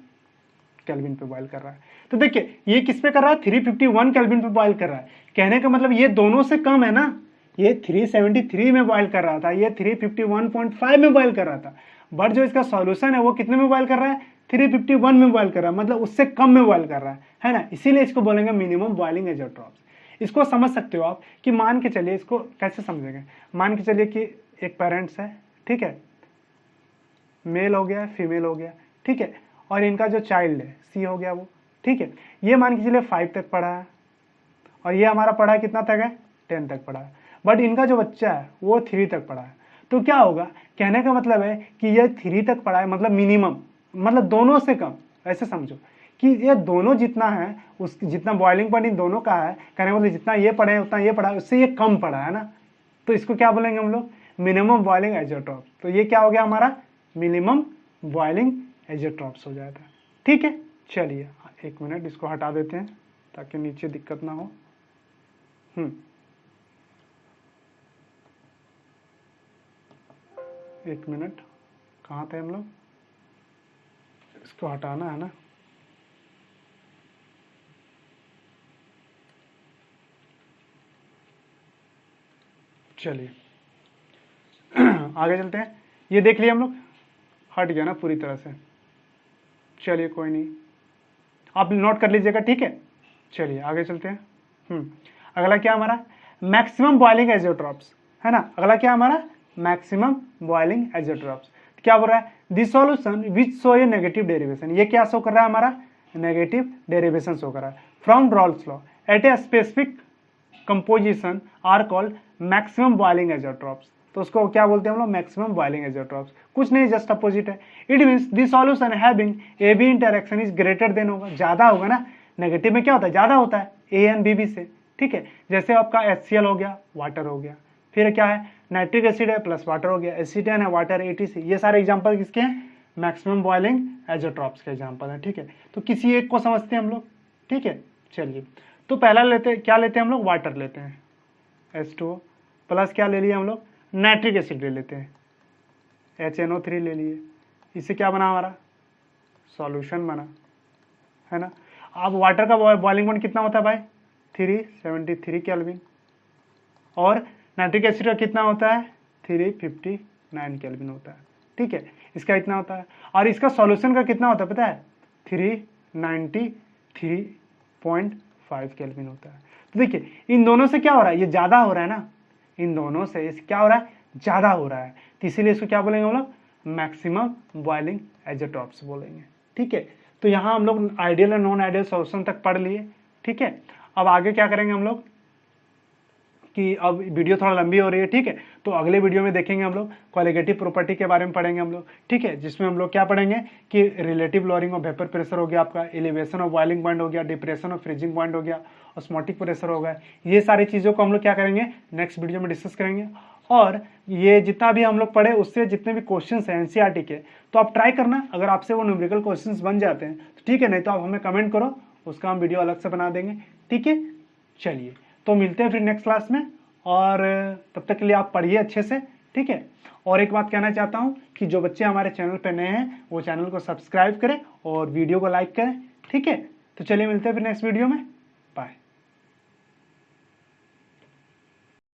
केल्विन पे बॉयल कर रहा है। तो देखिए ये किस पे कर रहा है 351 केल्विन पे बॉयल कर रहा है। कहने का मतलब ये दोनों से कम है ना, ये 373 में बॉयल कर रहा था, ये 351.5 में बॉयल कर रहा था। बट जो इसका सॉल्यूशन है वो कितने में बॉयल कर रहा है 351 में बॉयल कर रहा है, मतलब उससे कम में बॉयल कर रहा है ना। इसीलिए इसको बोलेंगे मिनिमम बॉइलिंग एजोट्रॉप्स। इसको समझ सकते हो आप कि मान के चलिए, इसको कैसे समझेंगे, मान के चलिए कि एक पेरेंट्स है, ठीक है, मेल हो गया फीमेल हो गया, ठीक है, और इनका जो चाइल्ड है सी हो गया वो, ठीक है। ये मान के चलिए 5 तक पढ़ा है और ये हमारा पढ़ा है कितना तक है 10 तक पढ़ा है। बट इनका जो बच्चा है वो 3 तक पढ़ा है। तो क्या होगा, कहने का मतलब है कि ये 3 तक पढ़ा है, मतलब मिनिमम, मतलब दोनों से कम। ऐसे समझो कि ये दोनों जितना है, उस जितना बॉइलिंग पॉइंट इन दोनों का है, कहने का मतलब जितना ये पढ़ा है उतना ये पढ़ा है, उससे ये कम पढ़ा है ना। तो इसको क्या बोलेंगे हम लोग मिनिमम बॉइलिंग एजोट्रॉप्स। तो ये क्या हो गया हमारा मिनिमम बॉइलिंग एजोट्रॉप्स हो जाता है, ठीक है। चलिए 1 मिनट इसको हटा देते हैं ताकि नीचे दिक्कत ना हो। 1 मिनट, कहाँ थे हम लोग, इसको हटाना है ना। चलिए आगे चलते हैं। ये देख लिया हम लोग, हट गया ना पूरी तरह से। चलिए कोई नहीं, आप नोट कर लीजिएगा, ठीक है। चलिए आगे चलते हैं। अगला क्या हमारा मैक्सिमम बॉइलिंग एजोट्रॉप्स, है ना। अगला क्या हमारा मैक्सिमम बॉइलिंग एजोट्रॉप्स। क्या बोल रहा है this solution which show A negative derivation. ये क्या शो कर रहा है हमारा नेगेटिव डेरिवेशन शो कर रहा है from Raoult's law at a specific composition are called maximum boiling azeotropes. तो उसको क्या बोलते हैं हम लोग मैक्सिमम बॉइलिंग एजोट्रॉप्स। कुछ नहीं जस्ट अपोजिट है। It means this solution having A B interaction is greater than होगा, ज्यादा होगा ना। नेगेटिव में क्या होता है ज्यादा होता है ए एंड बी से, ठीक है। जैसे आपका HCl हो गया वाटर हो गया, फिर क्या है नाइट्रिक एसिड है प्लस वाटर हो गया, एसीटेन है वाटर ATC। ये सारे एग्जांपल किसके हैं मैक्सिमम बॉइलिंग एजोट्रॉप्स के एग्जांपल है, ठीक है। तो किसी एक को समझते हैं हम लोग, ठीक है। चलिए तो पहला लेते हैं, क्या लेते हैं हम लोग वाटर लेते हैं H2O प्लस क्या ले लिए हम लोग नाइट्रिक एसिड ले लेते हैं HNO3 ले लिए। इससे क्या बना हमारा सॉल्यूशन बना, है ना। अब वाटर का बॉइलिंग पॉइंट कितना होता है भाई 373 केल्विन, और नाइट्रिक एसिड का कितना होता है 359 केल्विन होता है, ठीक है। इसका इतना होता है, और इसका सॉल्यूशन का कितना होता है पता है 393.5 केल्विन होता है। तो देखिए इन दोनों से क्या हो रहा है ये ज्यादा हो रहा है ना, इन दोनों से क्या हो रहा है ज्यादा हो रहा है। तो इसीलिए इसको क्या बोलेंगे हम लोग मैक्सिमम बॉइलिंग एजोट्रॉप्स बोलेंगे, ठीक है। तो यहाँ हम लोग आइडियल और नॉन आइडियल सॉल्यूशन तक पढ़ लिए, ठीक है। अब आगे क्या करेंगे हम लोग कि अब वीडियो थोड़ा लंबी हो रही है, ठीक है। तो अगले वीडियो में देखेंगे हम लोग कॉलिगेटिव प्रॉपर्टी के बारे में पढ़ेंगे हम लोग, ठीक है। जिसमें हम लोग क्या पढ़ेंगे कि relative lowering of vapour pressure हो गया आपका, एलिवेशन ऑफ बॉइलिंग पॉइंट हो गया, डिप्रेशन ऑफ फ्रीजिंग पॉइंट हो गया, ऑस्मोटिक प्रेशर हो गया। ये सारी चीज़ों को हम लोग क्या करेंगे नेक्स्ट वीडियो में डिस्कस करेंगे। और ये जितना भी हम लोग पढ़े उससे जितने भी क्वेश्चन हैं NCERT के, तो आप ट्राई करना, अगर आपसे वो न्यूमेरिकल क्वेश्चन बन जाते हैं तो ठीक है, नहीं तो आप हमें कमेंट करो, उसका हम वीडियो अलग से बना देंगे, ठीक है। चलिए तो मिलते हैं फिर नेक्स्ट क्लास में, और तब तक के लिए आप पढ़िए अच्छे से, ठीक है। और एक बात कहना चाहता हूँ कि जो बच्चे हमारे चैनल पर नए हैं वो चैनल को सब्सक्राइब करें और वीडियो को लाइक करें, ठीक है। तो चलिए मिलते हैं फिर नेक्स्ट वीडियो में, बाय।